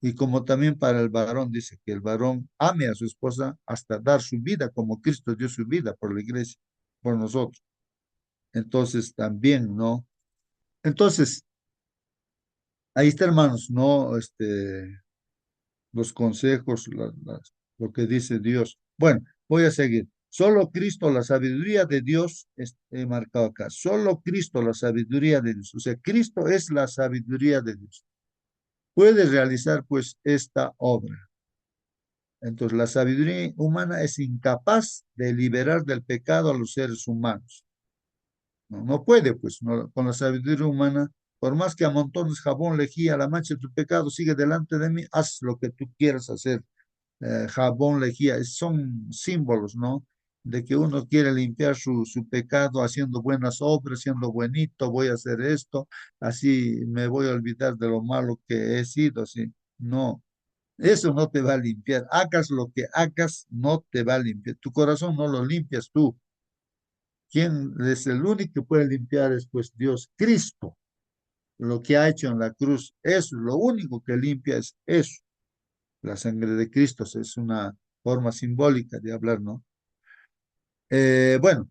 Y como también para el varón dice que el varón ame a su esposa hasta dar su vida, como Cristo dio su vida por la iglesia, por nosotros. Entonces, también, ¿no? Entonces, ahí está, hermanos, ¿no? Los consejos, lo que dice Dios. Bueno, voy a seguir. Solo Cristo, la sabiduría de Dios, he marcado acá. Solo Cristo, la sabiduría de Dios. O sea, Cristo es la sabiduría de Dios. Puede realizar, pues, esta obra. Entonces, la sabiduría humana es incapaz de liberar del pecado a los seres humanos. No, no puede, pues, con la sabiduría humana, por más que amontones jabón, lejía, la mancha de tu pecado sigue delante de mí, haz lo que tú quieras hacer. Jabón, lejía, son símbolos, ¿no? De que uno quiere limpiar su pecado haciendo buenas obras, siendo buenito, voy a hacer esto, así me voy a olvidar de lo malo que he sido, así. No, eso no te va a limpiar. Hagas lo que hagas, no te va a limpiar. Tu corazón no lo limpias tú. ¿Quién es el único que puede limpiar es pues Dios, Cristo, lo que ha hecho en la cruz. Eso, lo único que limpia es eso. La sangre de Cristo es una forma simbólica de hablar, ¿no? Bueno,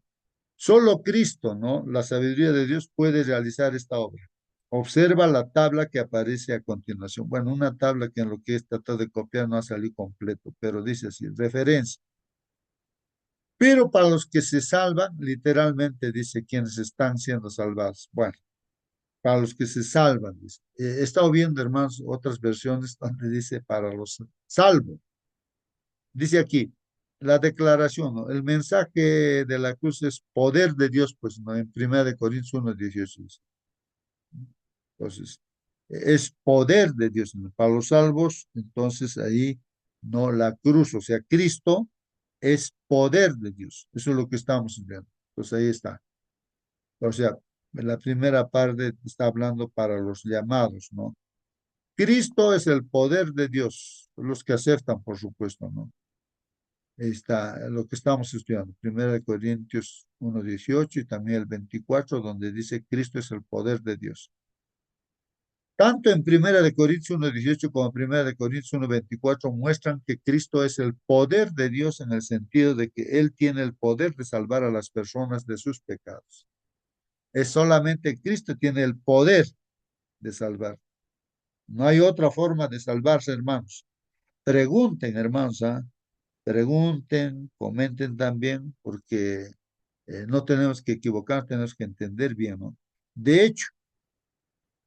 solo Cristo, ¿no? La sabiduría de Dios puede realizar esta obra. Observa la tabla que aparece a continuación. Bueno, una tabla que en lo que he tratado de copiar no ha salido completo, pero dice así, referencia. Pero para los que se salvan, literalmente dice quienes están siendo salvados. Bueno, para los que se salvan, dice. He estado viendo, hermanos, otras versiones donde dice para los salvos. Dice aquí, la declaración, ¿no? El mensaje de la cruz es poder de Dios, pues, ¿no? En 1 Corintios 1:18 dice. Entonces, es poder de Dios, ¿no? Para los salvos, entonces ahí, no la cruz, o sea, Cristo es poder de Dios. Eso es lo que estamos viendo. Entonces ahí está. O sea, la primera parte está hablando para los llamados, ¿no? Cristo es el poder de Dios, los que aceptan, por supuesto, ¿no? está lo que estamos estudiando, 1 Corintios 1:18 y también el 24, donde dice Cristo es el poder de Dios. Tanto en 1 Corintios 1:18 como en 1 Corintios 1:24 muestran que Cristo es el poder de Dios en el sentido de que Él tiene el poder de salvar a las personas de sus pecados. Es solamente Cristo tiene el poder de salvar. No hay otra forma de salvarse, hermanos. Pregunten, hermanos, ¿ah? Pregunten, comenten también, porque no tenemos que equivocar, tenemos que entender bien, ¿no? De hecho,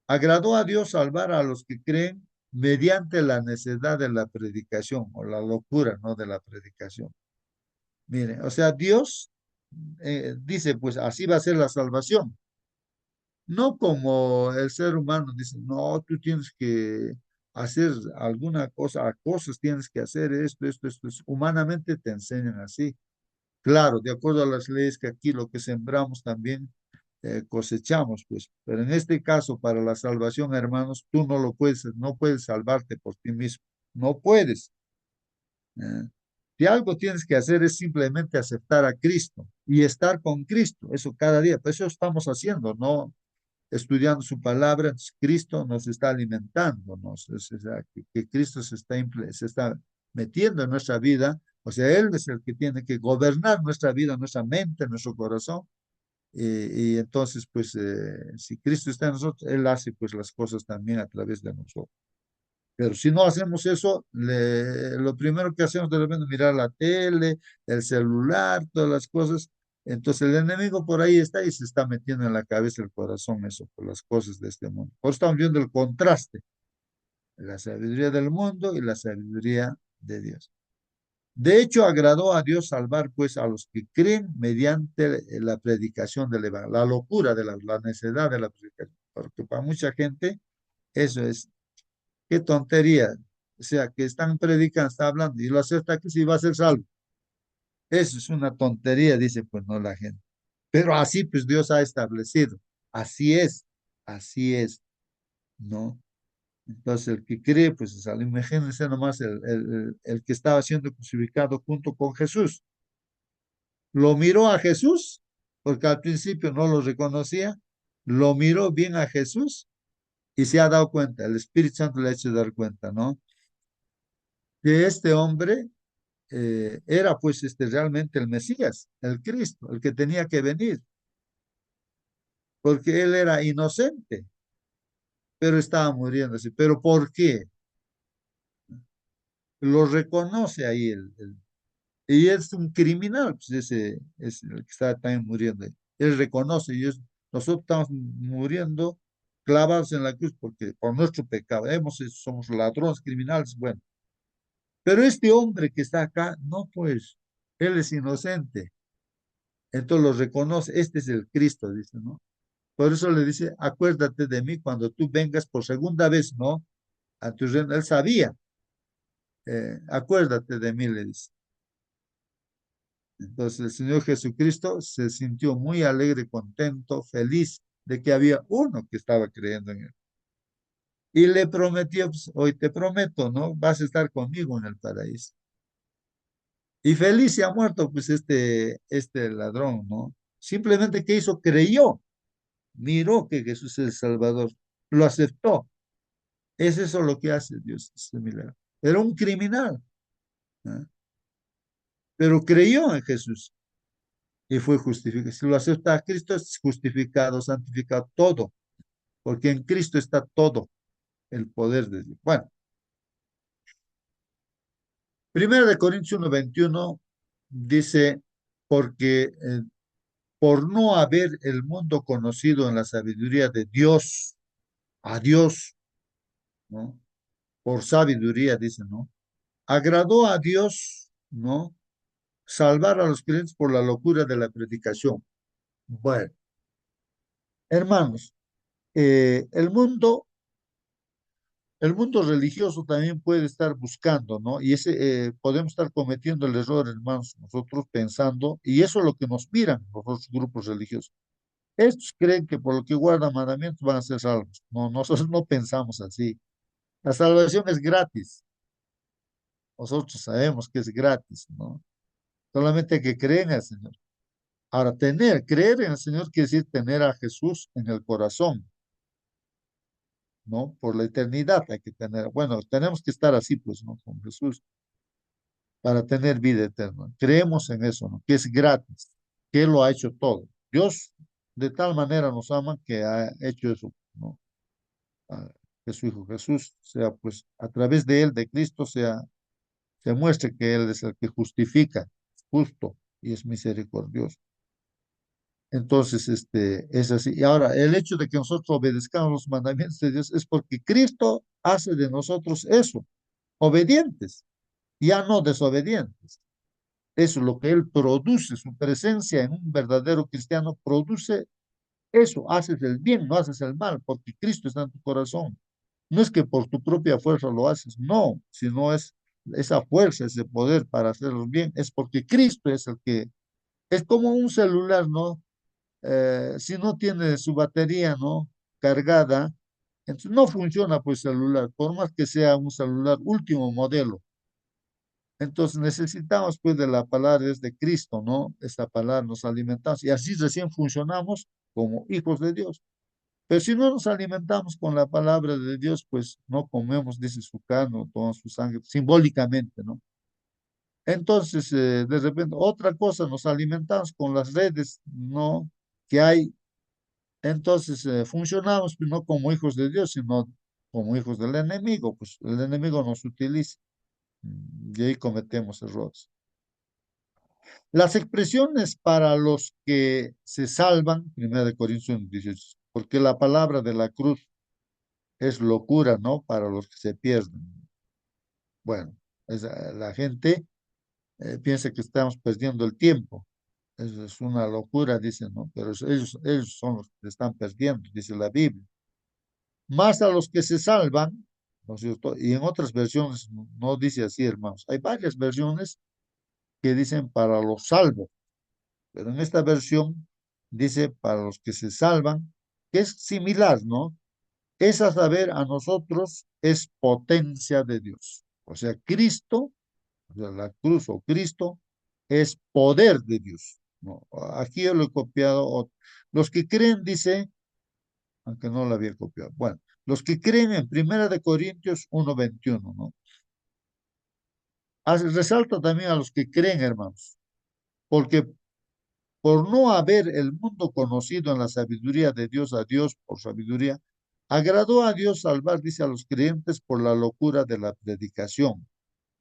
agradó a Dios salvar a los que creen mediante la necedad de la predicación o la locura, ¿no? De la predicación. Miren, o sea, Dios dice, pues así va a ser la salvación. No como el ser humano dice, no, tú tienes que hacer alguna cosa, a cosas tienes que hacer esto. Humanamente te enseñan así. Claro, de acuerdo a las leyes que aquí lo que sembramos también cosechamos, pues. Pero en este caso, para la salvación, hermanos, tú no lo puedes, no puedes salvarte por ti mismo. No puedes. ¿eh? Si algo tienes que hacer es simplemente aceptar a Cristo y estar con Cristo. Eso cada día. Pues eso estamos haciendo, ¿no? Estudiando su palabra, Cristo nos está alimentando, o sea, que Cristo se está metiendo en nuestra vida, o sea, Él es el que tiene que gobernar nuestra vida, nuestra mente, nuestro corazón, y entonces, pues, si Cristo está en nosotros, Él hace pues las cosas también a través de nosotros. Pero si no hacemos eso, lo primero que hacemos de repente es mirar la tele, el celular, todas las cosas. Entonces el enemigo por ahí está y se está metiendo en la cabeza, el corazón, eso, por las cosas de este mundo. Por eso estamos viendo el contraste, la sabiduría del mundo y la sabiduría de Dios. De hecho, agradó a Dios salvar pues a los que creen mediante la predicación del evangelio, la locura de la necedad de la predicación. Porque para mucha gente eso es. Qué tontería. O sea, que están predicando, está hablando y lo acepta que sí va a ser salvo. Eso es una tontería, dice pues no la gente. Pero así pues Dios ha establecido. Así es, ¿no? Entonces el que cree, pues es salvo. Imagínense nomás el que estaba siendo crucificado junto con Jesús. Lo miró a Jesús, porque al principio no lo reconocía. Lo miró bien a Jesús y se ha dado cuenta. El Espíritu Santo le ha hecho dar cuenta, ¿no? Que este hombre era pues realmente el Mesías, el Cristo, el que tenía que venir, porque él era inocente, pero estaba muriéndose. ¿Pero por qué? Lo reconoce ahí y es un criminal, pues ese es el que está también muriendo. Él reconoce y nosotros estamos muriendo clavados en la cruz porque por nuestro pecado somos ladrones, criminales, bueno. Pero este hombre que está acá, no, pues, él es inocente. Entonces lo reconoce, este es el Cristo, dice, ¿no? Por eso le dice, acuérdate de mí cuando tú vengas por segunda vez, ¿no? A tu reino. Él sabía, acuérdate de mí, le dice. Entonces el Señor Jesucristo se sintió muy alegre, contento, feliz de que había uno que estaba creyendo en él. Y le prometió, pues, hoy te prometo, ¿no? Vas a estar conmigo en el paraíso. Y feliz se ha muerto, pues, este ladrón, ¿no? Simplemente que hizo, creyó, miró que Jesús es el Salvador, lo aceptó. Es eso lo que hace Dios, este milagro. Era un criminal, ¿eh? Pero creyó en Jesús y fue justificado. Si lo acepta a Cristo, es justificado, santificado, todo, porque en Cristo está todo el poder de Dios. Bueno, 1 Corintios 1:21 dice, porque por no haber el mundo conocido en la sabiduría de Dios, a Dios, ¿no? Por sabiduría, dice, ¿no? Agradó a Dios, ¿no? Salvar a los creyentes por la locura de la predicación. Bueno, hermanos, eh, el mundo, el mundo religioso también puede estar buscando, ¿no? Y podemos estar cometiendo el error, hermanos, nosotros pensando, y eso es lo que nos miran los otros grupos religiosos. Estos creen que por lo que guardan mandamientos van a ser salvos. No, nosotros no pensamos así. La salvación es gratis. Nosotros sabemos que es gratis, ¿no? Solamente hay que creer en el Señor. Ahora, creer en el Señor quiere decir tener a Jesús en el corazón, ¿no? Por la eternidad hay que tener, bueno, tenemos que estar así, pues, ¿no? Con Jesús para tener vida eterna. Creemos en eso, ¿no? Que es gratis, que Él lo ha hecho todo. Dios de tal manera nos ama que ha hecho eso, ¿no? Ah, que su Hijo Jesús sea, pues, a través de Él, de Cristo, se muestre que Él es el que justifica, es justo y es misericordioso. Entonces, es así. Y ahora, el hecho de que nosotros obedezcamos los mandamientos de Dios es porque Cristo hace de nosotros eso, obedientes, ya no desobedientes. Eso es lo que Él produce, su presencia en un verdadero cristiano produce eso, haces el bien, no haces el mal, porque Cristo está en tu corazón. No es que por tu propia fuerza lo haces, no, sino es esa fuerza, ese poder para hacerlo bien, es porque Cristo es el que, es como un celular, ¿no? Si no tiene su batería, ¿no? Cargada, entonces no funciona pues celular, por más que sea un celular último modelo. Entonces necesitamos pues de la palabra es de Cristo, ¿no? Esta palabra nos alimentamos y así recién funcionamos como hijos de Dios. Pero si no nos alimentamos con la palabra de Dios, pues no comemos, dice su carne, no tomamos su sangre, simbólicamente, ¿no? Entonces, de repente, otra cosa, nos alimentamos con las redes, ¿no? Que hay. Entonces, funcionamos pues, no como hijos de Dios, sino como hijos del enemigo, pues el enemigo nos utiliza y ahí cometemos errores. Las expresiones para los que se salvan, 1 Corintios 18, porque la palabra de la cruz es locura, ¿no? Para los que se pierden. Bueno, la gente piensa que estamos perdiendo el tiempo. Eso es una locura, dicen, ¿no? Pero ellos son los que están perdiendo, dice la Biblia. Más a los que se salvan, ¿no es cierto? Y en otras versiones no dice así, hermanos. Hay varias versiones que dicen para los salvos, pero en esta versión dice para los que se salvan, que es similar, ¿no? Es a saber, a nosotros es potencia de Dios. O sea, Cristo, o sea, la cruz o Cristo es poder de Dios. ¿No? Aquí yo lo he copiado. Los que creen, dice, aunque no lo había copiado. Bueno, los que creen en 1 Corintios 1:21, ¿no? Resalta también a los que creen, hermanos, porque por no haber el mundo conocido en la sabiduría de Dios, a Dios por sabiduría, agradó a Dios salvar, dice, a los creyentes por la locura de la predicación,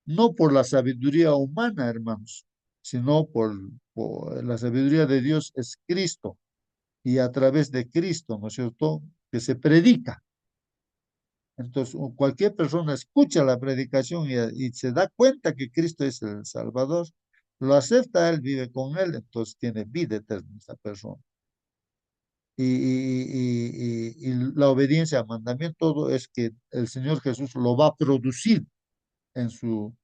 no por la sabiduría humana, hermanos, sino por la sabiduría de Dios es Cristo y a través de Cristo, ¿no es cierto?, que se predica. Entonces, cualquier persona escucha la predicación y se da cuenta que Cristo es el Salvador, lo acepta él, vive con él, entonces tiene vida eterna esa persona. Y la obediencia al mandamiento todo es que el Señor Jesús lo va a producir en su,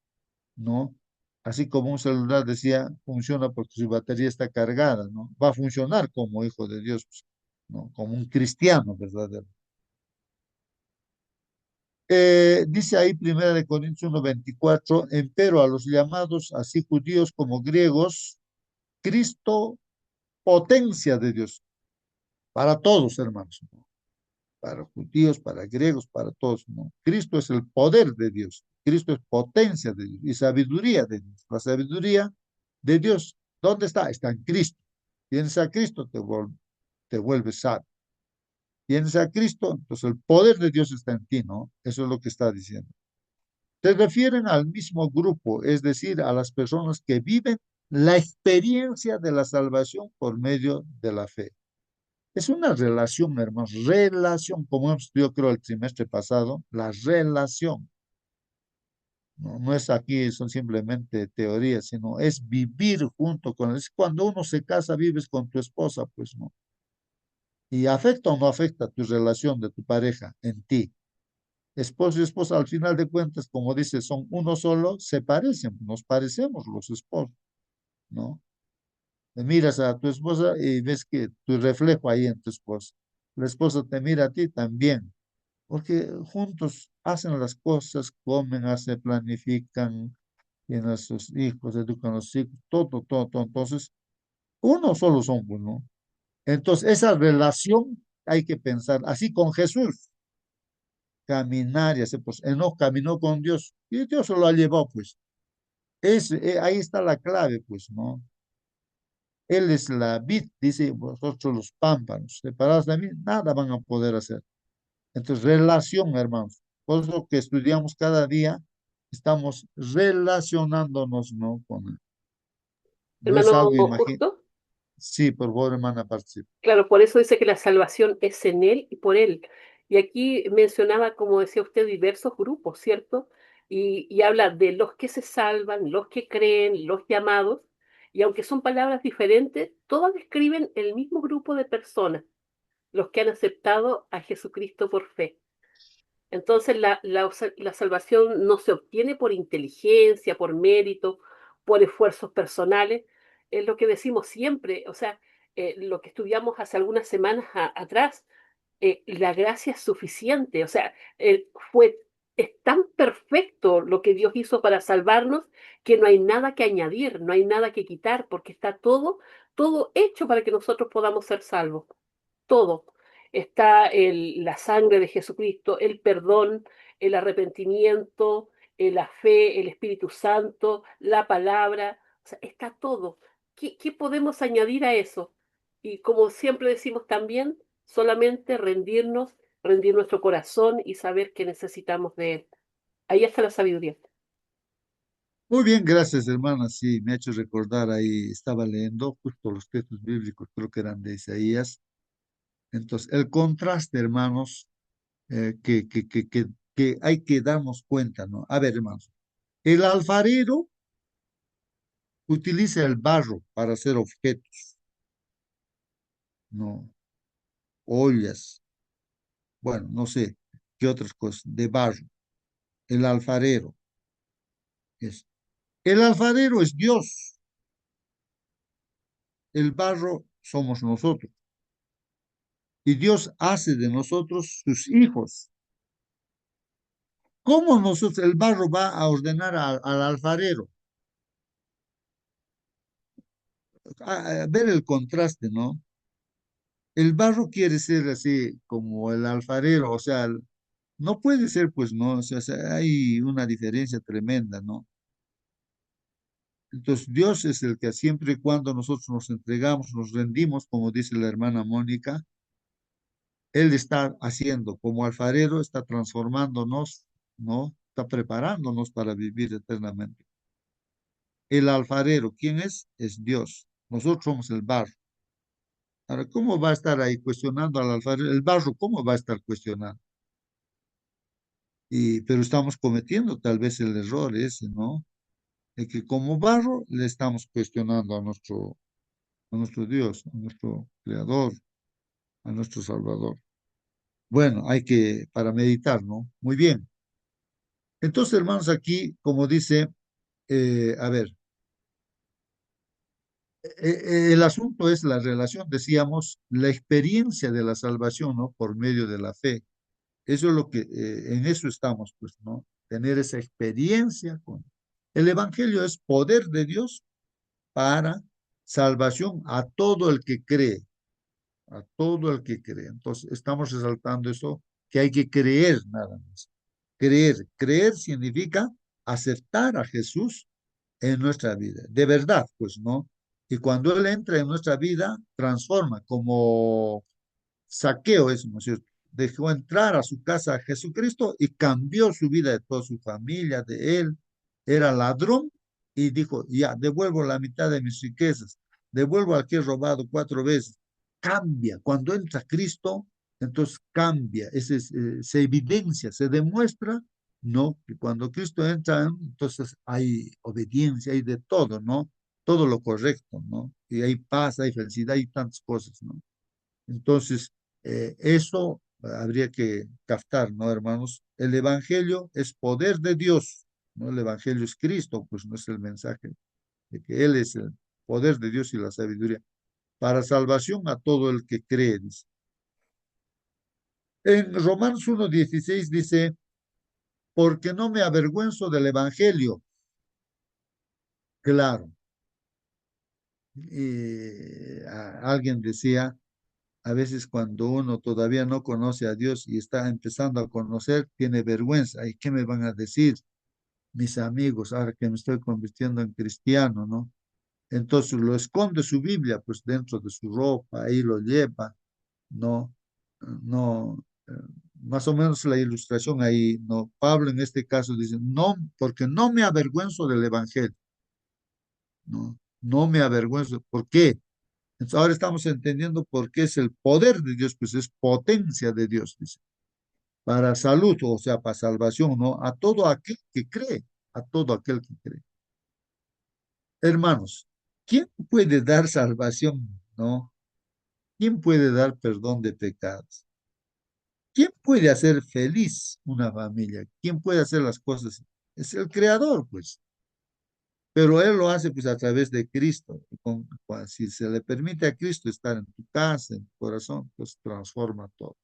¿no? Así como un celular decía, funciona porque su batería está cargada, ¿no? Va a funcionar como hijo de Dios, pues, ¿no? Como un cristiano verdadero. Dice ahí 1 Corintios 1:24, empero a los llamados, así judíos como griegos, Cristo, potencia de Dios, para todos, hermanos, ¿no? Para judíos, para griegos, para todos, ¿no? Cristo es el poder de Dios, Cristo es potencia de Dios y sabiduría de Dios. La sabiduría de Dios, ¿dónde está? Está en Cristo. Tienes a Cristo, te vuelves sabio. Tienes a Cristo, entonces el poder de Dios está en ti, ¿no? Eso es lo que está diciendo. Se refieren al mismo grupo, es decir, a las personas que viven la experiencia de la salvación por medio de la fe. Es una relación, hermanos, relación, como hemos estudiado creo el trimestre pasado, la relación. No, no es aquí, son simplemente teorías, sino es vivir junto con él. Es cuando uno se casa, vives con tu esposa, pues no. Y afecta o no afecta tu relación de tu pareja en ti. Esposo y esposa, al final de cuentas, como dice, son uno solo, se parecen, nos parecemos los esposos, ¿no? Miras a tu esposa y ves que tu reflejo ahí en tu esposa. La esposa te mira a ti también, porque juntos hacen las cosas, comen, planifican tienen a sus hijos, educan a los hijos, todo, todo, todo. Entonces, uno solo son, pues, ¿no? Entonces, esa relación hay que pensar, así con Jesús, caminar y hacer, pues, Enoch caminó con Dios y Dios se lo ha llevado, pues. Ahí está la clave, pues, ¿no? Él es la vid, dice, vosotros los pámpanos, separados de mí, nada van a poder hacer. Entonces, relación, hermanos. Por eso que estudiamos cada día, estamos relacionándonos, ¿no? Con él. No es Hermano algo imagínate. Justo, Sí, por favor, hermana, participe. claro, por eso dice que la salvación es en Él y por Él. Y aquí mencionaba, como decía usted, diversos grupos, ¿cierto? Y habla de los que se salvan, los que creen, los llamados, y aunque son palabras diferentes, todas describen el mismo grupo de personas, los que han aceptado a Jesucristo por fe. Entonces la salvación no se obtiene por inteligencia, por mérito, por esfuerzos personales, es lo que decimos siempre, o sea, lo que estudiamos hace algunas semanas atrás, la gracia es suficiente, o sea, es tan perfecto lo que Dios hizo para salvarnos que no hay nada que añadir, no hay nada que quitar, porque está todo hecho para que nosotros podamos ser salvos todo. Está la sangre de Jesucristo, el perdón, el arrepentimiento, la fe, el Espíritu Santo, la palabra, o sea, está todo. ¿Qué podemos añadir a eso? Y como siempre decimos también, solamente rendirnos, rendir nuestro corazón y saber que necesitamos de Él. Ahí está la sabiduría. Muy bien, gracias, hermana. Sí, me ha hecho recordar ahí, estaba leyendo justo los textos bíblicos, creo que eran de Isaías. Entonces, el contraste, hermanos, que hay que darnos cuenta, ¿no? A ver, hermanos, el alfarero utiliza el barro para hacer objetos, ¿no? Ollas, bueno, no sé qué otras cosas, de barro. El alfarero es. El alfarero es Dios, el barro somos nosotros. Y Dios hace de nosotros sus hijos. ¿Cómo nosotros, el barro va a ordenar al alfarero? A ver el contraste, ¿no? El barro quiere ser así como el alfarero, o sea, no puede ser, pues, no, o sea, hay una diferencia tremenda, ¿no? Entonces, Dios es el que siempre y cuando nosotros nos entregamos, nos rendimos, como dice la hermana Mónica, Él está haciendo como alfarero, está transformándonos, ¿no? Está preparándonos para vivir eternamente. El alfarero, ¿quién es? Es Dios. Nosotros somos el barro. Ahora, ¿cómo va a estar ahí cuestionando al alfarero? El barro, ¿cómo va a estar cuestionando? Pero estamos cometiendo tal vez el error ese, ¿no? De que como barro le estamos cuestionando a nuestro Dios, a nuestro Creador, a nuestro Salvador. Bueno, hay que, para meditar, ¿no? Muy bien. Entonces, hermanos, aquí, como dice, a ver, el asunto es la relación, decíamos, la experiencia de la salvación, ¿no? Por medio de la fe. Eso es lo que, en eso estamos, pues, ¿no? Tener esa experiencia con. El Evangelio es poder de Dios para salvación a todo el que cree, a todo el que cree. Entonces, estamos resaltando eso, que hay que creer nada más. Creer significa aceptar a Jesús en nuestra vida, de verdad, pues, ¿no? Y cuando Él entra en nuestra vida, transforma, como Saqueo eso, ¿no es cierto? Dejó entrar a su casa a Jesucristo y cambió su vida de toda su familia, de él. Era ladrón y dijo, ya, devuelvo la mitad de mis riquezas, devuelvo al que he robado 4 veces. Cambia. Cuando entra Cristo, entonces cambia. Se evidencia, se demuestra, ¿no? Que cuando Cristo entra, entonces hay obediencia, hay de todo, ¿no? Todo lo correcto, ¿no? Y hay paz, hay felicidad, hay tantas cosas, ¿no? Entonces, eso habría que captar, ¿no, hermanos? El Evangelio es poder de Dios, ¿no? El Evangelio es Cristo, pues no es el mensaje de que Él es el poder de Dios y la sabiduría para salvación a todo el que cree, dice. En Romanos 1:16 dice, porque no me avergüenzo del Evangelio, claro. Alguien decía, a veces cuando uno todavía no conoce a Dios y está empezando a conocer, tiene vergüenza. ¿Y qué me van a decir mis amigos ahora que me estoy convirtiendo en cristiano, no? Entonces lo esconde su Biblia, pues dentro de su ropa, ahí lo lleva, ¿no? No, más o menos la ilustración ahí, ¿no? Pablo en este caso dice, no, porque no me avergüenzo del Evangelio, ¿no? No me avergüenzo. ¿Por qué? Entonces ahora estamos entendiendo por qué es el poder de Dios, pues es potencia de Dios, dice, para salud, o sea, para salvación, ¿no? A todo aquel que cree, a todo aquel que cree. Hermanos, ¿quién puede dar salvación, no? ¿Quién puede dar perdón de pecados? ¿Quién puede hacer feliz una familia? ¿Quién puede hacer las cosas? Es el Creador, pues. Pero Él lo hace pues a través de Cristo. Si se le permite a Cristo estar en tu casa, en tu corazón, pues transforma todo.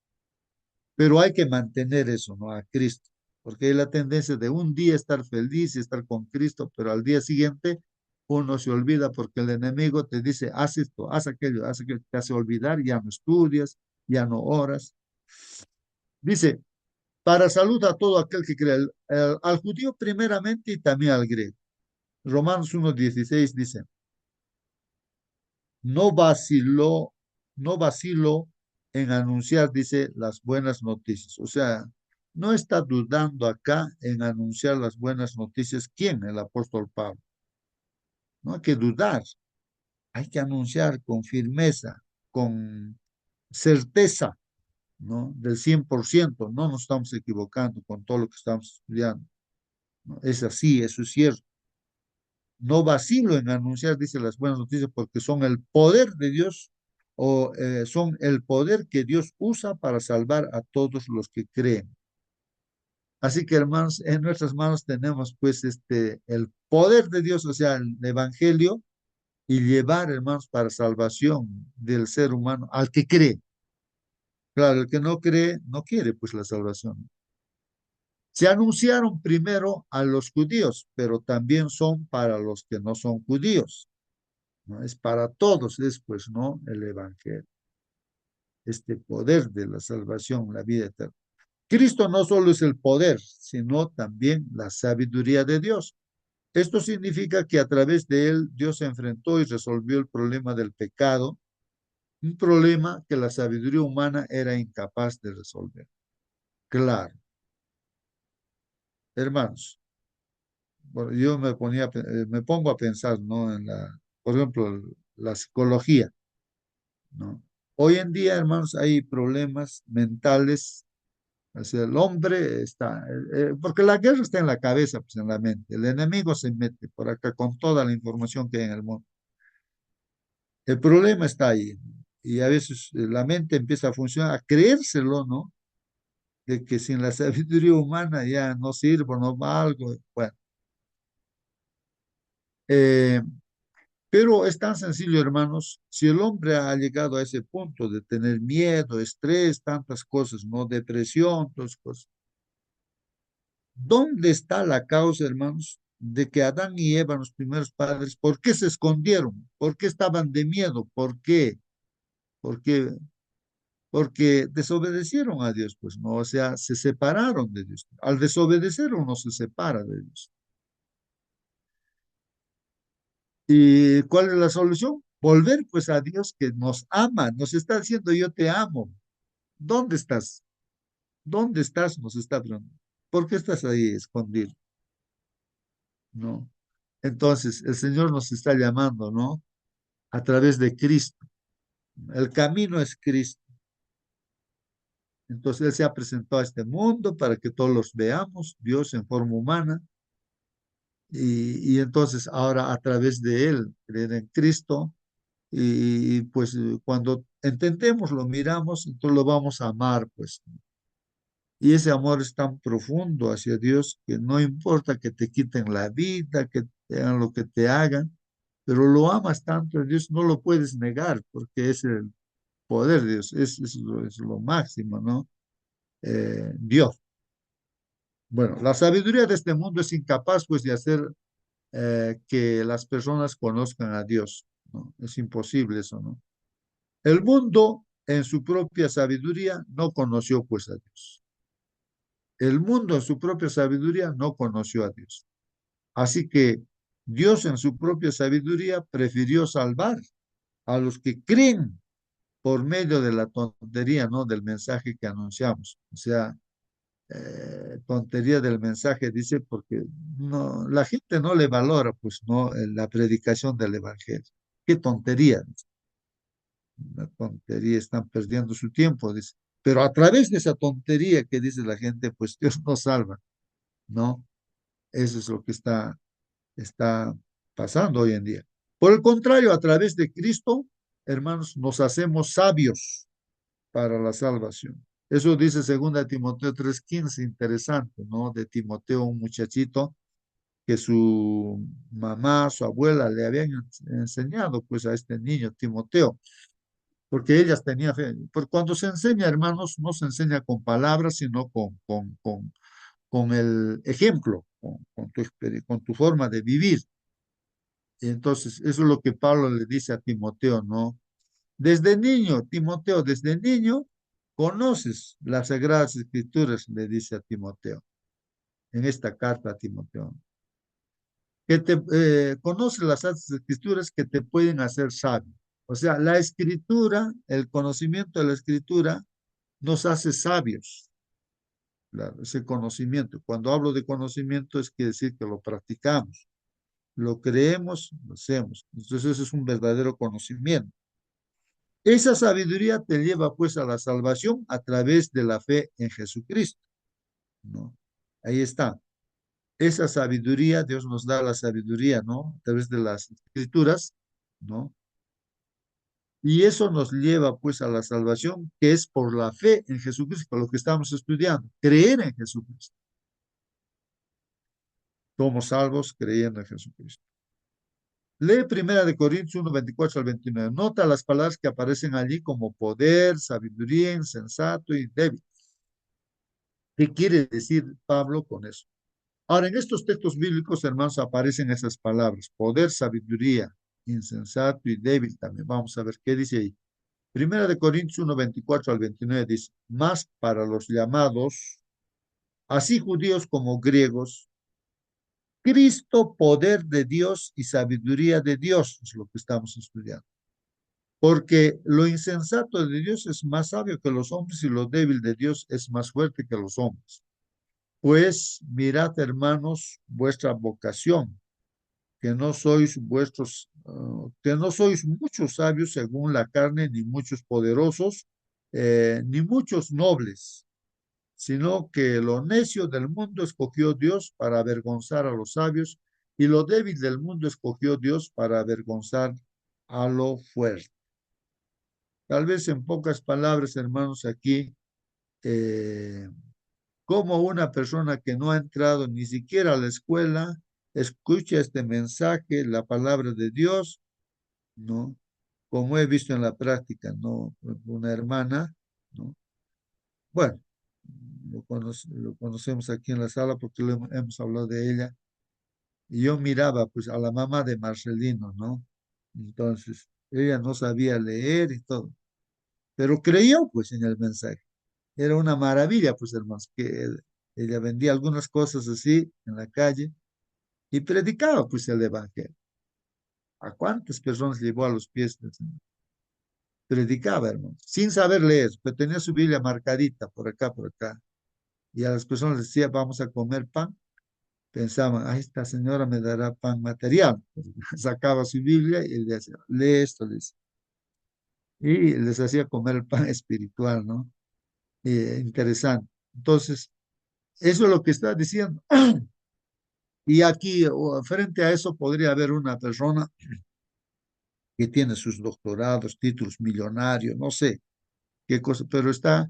Pero hay que mantener eso, ¿no? A Cristo. Porque hay la tendencia de un día estar feliz y estar con Cristo, pero al día siguiente uno se olvida porque el enemigo te dice, haz esto, haz aquello, te hace olvidar, ya no estudias, ya no oras. Dice, para salud a todo aquel que cree, al judío primeramente y también al griego. Romanos 1:16 dice, no vaciló, no vaciló en anunciar, dice, las buenas noticias. O sea, no está dudando acá en anunciar las buenas noticias. ¿Quién? El apóstol Pablo. No hay que dudar, hay que anunciar con firmeza, con certeza, ¿no? Del 100%. No nos estamos equivocando con todo lo que estamos estudiando, ¿no? Es así, eso es cierto. No vacilo en anunciar, dice, las buenas noticias, porque son el poder de Dios o son el poder que Dios usa para salvar a todos los que creen. Así que, hermanos, en nuestras manos tenemos pues el poder de Dios, o sea, el evangelio, y llevar, hermanos, para salvación del ser humano al que cree. Claro, el que no cree, no quiere pues la salvación. Se anunciaron primero a los judíos, pero también son para los que no son judíos. ¿No? Es para todos después, ¿no? El Evangelio, este poder de la salvación, la vida eterna. Cristo no solo es el poder, sino también la sabiduría de Dios. Esto significa que a través de él Dios se enfrentó y resolvió el problema del pecado, un problema que la sabiduría humana era incapaz de resolver. Claro, hermanos, bueno, yo me pongo a pensar, ¿no? Por ejemplo, la psicología. ¿No? Hoy en día, hermanos, hay problemas mentales. O sea, el hombre está, porque la guerra está en la cabeza, pues en la mente. El enemigo se mete por acá con toda la información que hay en el mundo. El problema está ahí. Y a veces la mente empieza a funcionar, a creérselo, ¿no? De que sin la sabiduría humana ya no sirvo, no valgo. Bueno, eh, pero es tan sencillo, hermanos, si el hombre ha llegado a ese punto de tener miedo, estrés, tantas cosas, ¿no? Depresión, todas cosas. ¿Dónde está la causa, hermanos, de que Adán y Eva, los primeros padres, por qué se escondieron? ¿Por qué estaban de miedo? ¿Por qué? ¿Por qué? Porque desobedecieron a Dios, pues, ¿no? O sea, se separaron de Dios. Al desobedecer uno se separa de Dios. ¿Y cuál es la solución? Volver pues a Dios que nos ama, nos está diciendo yo te amo. ¿Dónde estás? ¿Dónde estás? Nos está preguntando. ¿Por qué estás ahí escondido? ¿No? Entonces, el Señor nos está llamando, ¿no? A través de Cristo. El camino es Cristo. Entonces, Él se ha presentado a este mundo para que todos los veamos, Dios en forma humana, y entonces ahora a través de Él, creer en Cristo, pues cuando entendemos, lo miramos, entonces lo vamos a amar, pues. Y ese amor es tan profundo hacia Dios que no importa que te quiten la vida, que te hagan lo que te hagan, pero lo amas tanto a Dios, no lo puedes negar, porque es el poder de Dios, es lo máximo, ¿no? Dios. Bueno, la sabiduría de este mundo es incapaz, pues, de hacer que las personas conozcan a Dios, ¿no? Es imposible eso, ¿no? El mundo en su propia sabiduría no conoció pues a Dios. El mundo en su propia sabiduría no conoció a Dios. Así que Dios en su propia sabiduría prefirió salvar a los que creen por medio de la tontería, ¿no? Del mensaje que anunciamos. O sea, tontería del mensaje, dice, porque no, la gente no le valora, pues, ¿no? La predicación del evangelio. Qué tontería, una tontería, están perdiendo su tiempo, dice. Pero a través de esa tontería que dice la gente, pues Dios nos salva, ¿no? Eso es lo que está pasando hoy en día. Por el contrario, a través de Cristo, hermanos, nos hacemos sabios para la salvación. Eso dice 2 Timoteo 3:15, interesante, ¿no? De Timoteo, un muchachito que su mamá, su abuela le habían enseñado pues a este niño, Timoteo, porque ellas tenían fe. Porque cuando se enseña, hermanos, no se enseña con palabras, sino con el ejemplo, con tu forma de vivir. Y entonces, eso es lo que Pablo le dice a Timoteo, ¿no? Desde niño, Timoteo, desde niño, conoces las Sagradas Escrituras, le dice a Timoteo, en esta carta a Timoteo, que conoces las Santas Escrituras que te pueden hacer sabio. O sea, la escritura, el conocimiento de la escritura nos hace sabios. Claro, ese conocimiento. Cuando hablo de conocimiento es quiere decir que lo practicamos, lo creemos, lo hacemos. Entonces eso es un verdadero conocimiento. Esa sabiduría te lleva pues a la salvación a través de la fe en Jesucristo, ¿no? Ahí está. Esa sabiduría, Dios nos da la sabiduría, ¿no? A través de las escrituras, ¿no? Y eso nos lleva pues a la salvación, que es por la fe en Jesucristo, por lo que estamos estudiando, creer en Jesucristo. Somos salvos creyendo en Jesucristo. Lee 1 Corintios 1, 24 al 29. Nota las palabras que aparecen allí como poder, sabiduría, insensato y débil. ¿Qué quiere decir Pablo con eso? Ahora, en estos textos bíblicos, hermanos, aparecen esas palabras, poder, sabiduría, insensato y débil también. Vamos a ver qué dice ahí. 1 Corintios 1, 24 al 29 dice, más para los llamados, así judíos como griegos, Cristo, poder de Dios y sabiduría de Dios, es lo que estamos estudiando. Porque lo insensato de Dios es más sabio que los hombres y lo débil de Dios es más fuerte que los hombres. Pues mirad, hermanos, vuestra vocación, que no sois muchos sabios según la carne, ni muchos poderosos, ni muchos nobles, sino que lo necio del mundo escogió Dios para avergonzar a los sabios, y lo débil del mundo escogió Dios para avergonzar a lo fuerte. Tal vez en pocas palabras, hermanos, aquí, eh, como una persona que no ha entrado ni siquiera a la escuela, escucha este mensaje, la palabra de Dios, ¿no? Como he visto en la práctica, ¿no? Una hermana, ¿no? Bueno, lo conocemos aquí en la sala porque hemos hablado de ella. Y yo miraba, pues, a la mamá de Marcelino, ¿no? Entonces, ella no sabía leer y todo, pero creyó, pues, en el mensaje. Era una maravilla, pues, hermanos, que ella vendía algunas cosas así en la calle y predicaba, pues, el evangelio. ¿A cuántas personas llevó a los pies del Señor? Predicaba, hermanos, sin saber leer, pero tenía su Biblia marcadita por acá, por acá. Y a las personas les decía, vamos a comer pan. Pensaban, ah, esta señora me dará pan material. Sacaba su Biblia y le decía, lee esto, les. Y les hacía comer el pan espiritual, ¿no? Interesante. Entonces, eso es lo que está diciendo. Y aquí, frente a eso, podría haber una persona que tiene sus doctorados, títulos millonarios, no sé qué cosa, pero está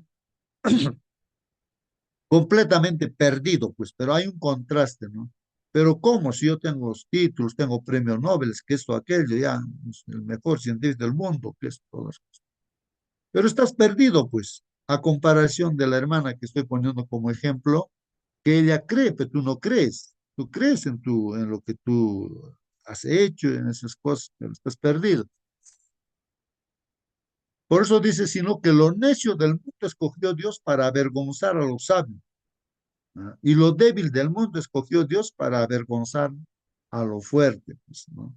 completamente perdido, pues, pero hay un contraste, ¿no? Pero ¿cómo? Si yo tengo los títulos, tengo premios Nobel, que esto, aquello, ya, es el mejor científico del mundo, que es todas las cosas. Pero estás perdido, pues, a comparación de la hermana que estoy poniendo como ejemplo, que ella cree, pero tú no crees. tú crees en lo que tú has hecho, en esas cosas, pero estás perdido. Por eso dice, sino que lo necio del mundo escogió Dios para avergonzar a los sabios, ¿no? Y lo débil del mundo escogió Dios para avergonzar a lo fuerte, pues, ¿no?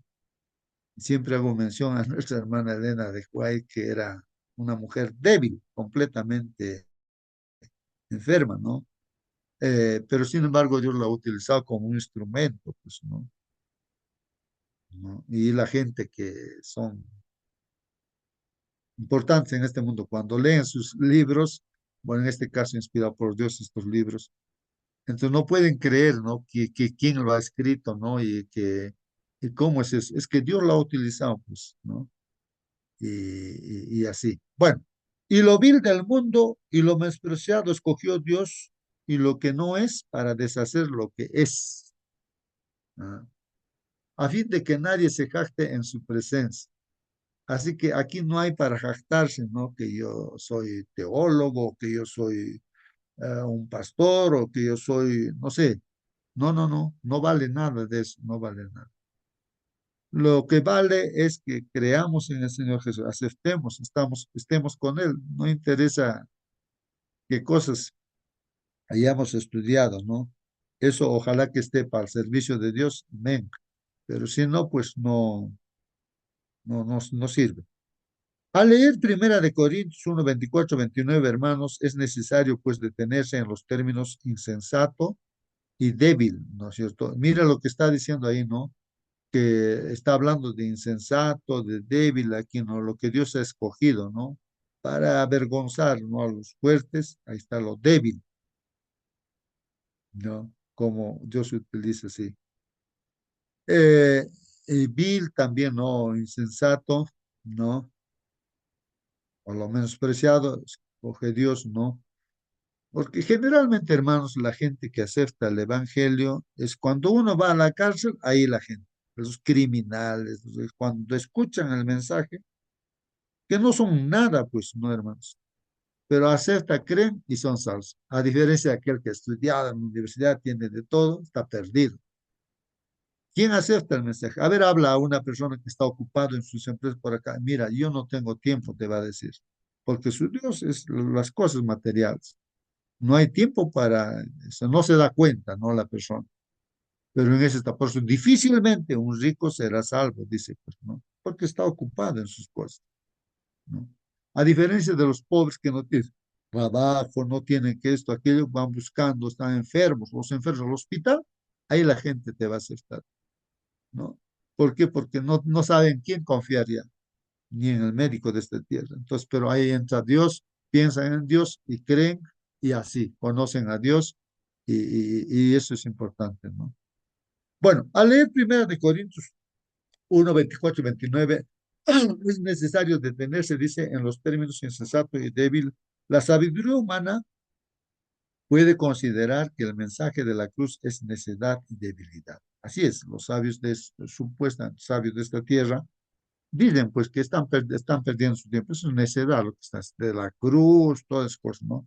Siempre hago mención a nuestra hermana Elena de Huay, que era una mujer débil, completamente enferma, ¿no? Pero sin embargo Dios la ha utilizado como un instrumento, pues, ¿no? ¿No? Y la gente que son importantes en este mundo, cuando leen sus libros, bueno, en este caso inspirado por Dios estos libros, entonces no pueden creer, ¿no? Que quién lo ha escrito, ¿no? Y cómo es eso. Es que Dios lo ha utilizado, pues, ¿no? Y así. Bueno, y lo vil del mundo y lo menospreciado escogió Dios y lo que no es para deshacer lo que es, ¿ah? A fin de que nadie se jacte en su presencia. Así que aquí no hay para jactarse, ¿no? Que yo soy teólogo, que yo soy un pastor o que yo soy, no sé. No, no, no, no vale nada de eso, no vale nada. Lo que vale es que creamos en el Señor Jesús, aceptemos, estemos con Él. No interesa qué cosas hayamos estudiado, ¿no? Eso ojalá que esté para el servicio de Dios, amén. Pero si no, pues no sirve. Al leer Primera de Corintios 1, 24, 29, hermanos, es necesario pues detenerse en los términos insensato y débil, ¿no es cierto? Mira lo que está diciendo ahí, ¿no? Que está hablando de insensato, de débil aquí, ¿no? Lo que Dios ha escogido, ¿no? Para avergonzar, ¿no? A los fuertes, ahí está lo débil, ¿no? Como Dios utiliza así. Eh, y vil también, ¿no? Insensato, ¿no? O lo menospreciado, escoge Dios, ¿no? Porque generalmente, hermanos, la gente que acepta el evangelio es cuando uno va a la cárcel, ahí la gente, los criminales, cuando escuchan el mensaje, que no son nada, pues, no, hermanos, pero acepta, creen y son salvos. A diferencia de aquel que ha estudiado en la universidad, tiene de todo, está perdido. ¿Quién acepta el mensaje? A ver, habla a una persona que está ocupado en sus empresas por acá. Mira, yo no tengo tiempo, te va a decir, porque su Dios es las cosas materiales. No hay tiempo para eso, no se da cuenta, ¿no? La persona. Pero en ese está, por eso difícilmente un rico será salvo, dice, pues, ¿no? Porque está ocupado en sus cosas, ¿no? A diferencia de los pobres que no tienen trabajo, no tienen que esto, aquello, van buscando, están enfermos, los enfermos al hospital, ahí la gente te va a aceptar, ¿no? ¿Por qué? Porque no saben quién confiar ya, ni en el médico de esta tierra. Entonces, pero ahí entra Dios, piensan en Dios y creen y así, conocen a Dios y eso es importante, ¿no? Bueno, al leer Primera de Corintios 1, 24 y 29, es necesario detenerse, dice, en los términos insensato y débil. La sabiduría humana puede considerar que el mensaje de la cruz es necedad y debilidad. Así es, los sabios supuestamente sabios de esta tierra dicen pues que están perdiendo su tiempo. Eso es necedad, lo que está de la cruz, todas esas cosas, ¿no?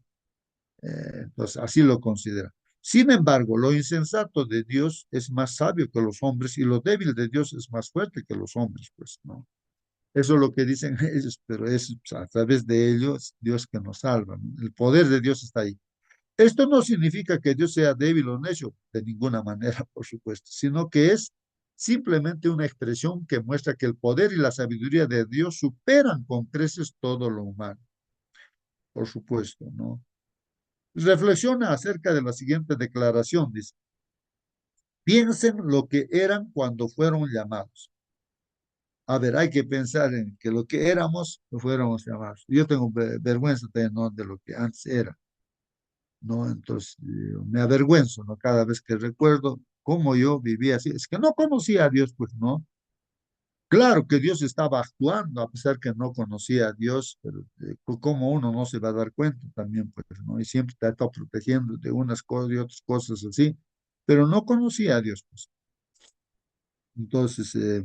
Entonces, así lo considera. Sin embargo, lo insensato de Dios es más sabio que los hombres y lo débil de Dios es más fuerte que los hombres, pues, ¿no? Eso es lo que dicen ellos, pero es pues, a través de ellos Dios que nos salva, ¿no? El poder de Dios está ahí. Esto no significa que Dios sea débil o necio, de ninguna manera, por supuesto, sino que es simplemente una expresión que muestra que el poder y la sabiduría de Dios superan con creces todo lo humano, por supuesto, ¿no? Reflexiona acerca de la siguiente declaración, dice, piensen lo que eran cuando fueron llamados. A ver, hay que pensar en que lo que éramos, fuéramos llamados. Yo tengo vergüenza también, ¿no? De lo que antes era, ¿no? Entonces, me avergüenzo, ¿no? Cada vez que recuerdo cómo yo vivía así. Es que no conocía a Dios, pues, ¿no? Claro que Dios estaba actuando, a pesar que no conocía a Dios, pero cómo uno no se va a dar cuenta también, pues, ¿no? Y siempre te está protegiendo de unas cosas y otras cosas así, pero no conocía a Dios, pues. Entonces,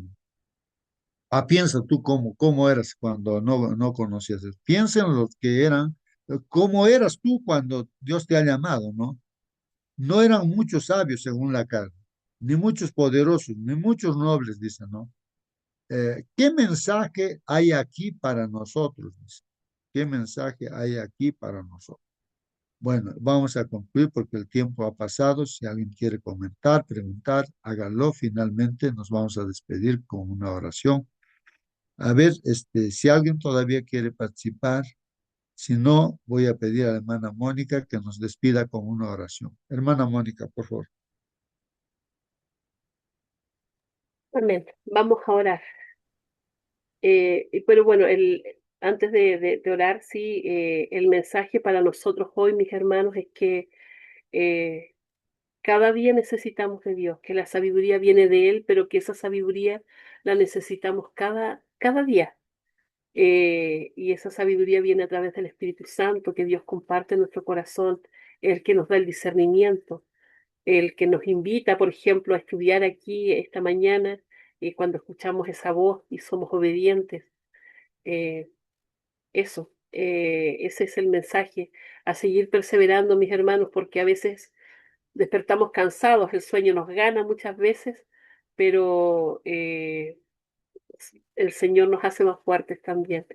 piensa tú cómo eras cuando no conocías a Dios. Piensa en los que eran, cómo eras tú cuando Dios te ha llamado, ¿no? No eran muchos sabios según la carne. ni muchos poderosos, ni muchos nobles, dice, ¿no? ¿Qué mensaje hay aquí para nosotros? Dice. ¿Qué mensaje hay aquí para nosotros? Bueno, vamos a concluir porque el tiempo ha pasado. Si alguien quiere comentar, preguntar, hágalo. Finalmente nos vamos a despedir con una oración. A ver, si alguien todavía quiere participar, si no, voy a pedir a la hermana Mónica que nos despida con una oración. Hermana Mónica, por favor. Amén. Vamos a orar. Pero bueno, antes de orar, sí, el mensaje para nosotros hoy, mis hermanos, es que eh, cada día necesitamos de Dios, que la sabiduría viene de Él, pero que esa sabiduría la necesitamos cada día. Y esa sabiduría viene a través del Espíritu Santo que Dios comparte en nuestro corazón, el que nos da el discernimiento, el que nos invita, por ejemplo, a estudiar aquí esta mañana, cuando escuchamos esa voz y somos obedientes. Eh, ese es el mensaje, a seguir perseverando, mis hermanos, porque a veces despertamos cansados, el sueño nos gana muchas veces, pero el Señor nos hace más fuertes también.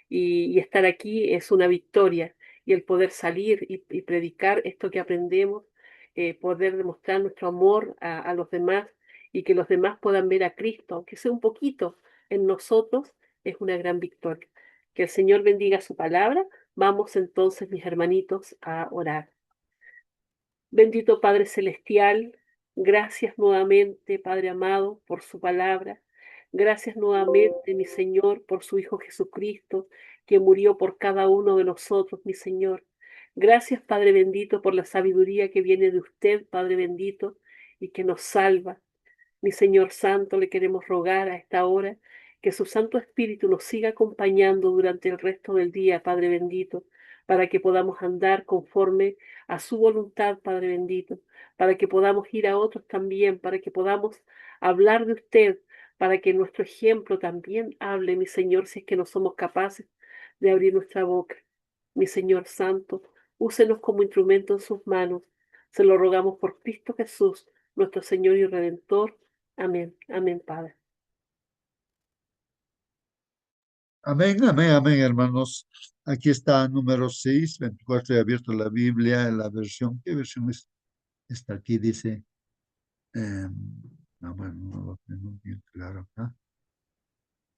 Y estar aquí es una victoria. Y el poder salir y predicar esto que aprendemos, poder demostrar nuestro amor a los demás y que los demás puedan ver a Cristo, aunque sea un poquito en nosotros, es una gran victoria. Que el Señor bendiga su palabra. Vamos entonces, mis hermanitos, a orar. Bendito Padre Celestial, gracias nuevamente, Padre amado, por su palabra. Gracias nuevamente, mi Señor, por su Hijo Jesucristo, que murió por cada uno de nosotros, mi Señor. Gracias, Padre bendito, por la sabiduría que viene de usted, Padre bendito, y que nos salva. Mi Señor Santo, le queremos rogar a esta hora que su Santo Espíritu nos siga acompañando durante el resto del día, Padre bendito, para que podamos andar conforme a su voluntad, Padre bendito, para que podamos ir a otros también, para que podamos hablar de usted, para que nuestro ejemplo también hable, mi Señor, si es que no somos capaces de abrir nuestra boca. Mi Señor Santo, úsenos como instrumento en sus manos. Se lo rogamos por Cristo Jesús, nuestro Señor y Redentor. Amén, amén, Padre. Amén, amén, amén, hermanos. Aquí está número 6, 24. He abierto la Biblia, en la versión. ¿Qué versión es? Esta aquí dice. Bueno, no lo tengo bien claro acá.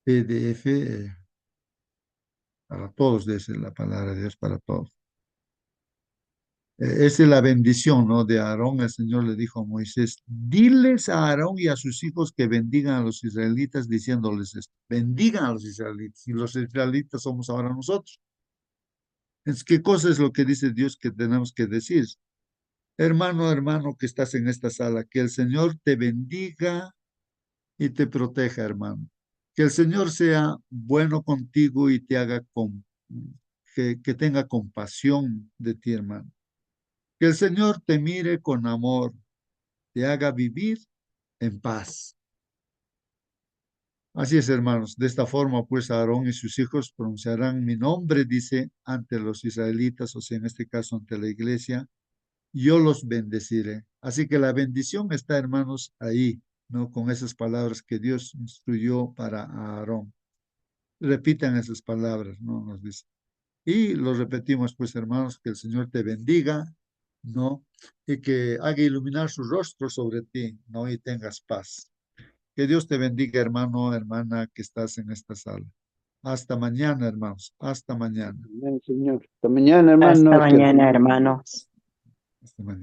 PDF, para todos, dice la palabra de Dios para todos. Esa es la bendición, ¿no? De Aarón. El Señor le dijo a Moisés: diles a Aarón y a sus hijos que bendigan a los israelitas, diciéndoles esto: bendigan a los israelitas. Y los israelitas somos ahora nosotros. Entonces, ¿qué cosa es lo que dice Dios que tenemos que decir? Hermano, hermano que estás en esta sala, que el Señor te bendiga y te proteja, hermano. Que el Señor sea bueno contigo y te haga que tenga compasión de ti, hermano. Que el Señor te mire con amor, te haga vivir en paz. Así es, hermanos. De esta forma, pues, Aarón y sus hijos pronunciarán mi nombre, dice, ante los israelitas, o sea, en este caso ante la iglesia, yo los bendeciré. Así que la bendición está, hermanos, ahí, ¿no? Con esas palabras que Dios instruyó para Aarón. Repitan esas palabras, ¿no? Nos dice. Y lo repetimos, pues, hermanos, que el Señor te bendiga, ¿no? Y que haga iluminar su rostro sobre ti, ¿no? Y tengas paz. Que Dios te bendiga, hermano, hermana, que estás en esta sala. Hasta mañana, hermanos. Hasta mañana. Amén, Señor. Hasta mañana, Hasta hermanos. Que el mañana, Señor hermanos. Hasta mañana.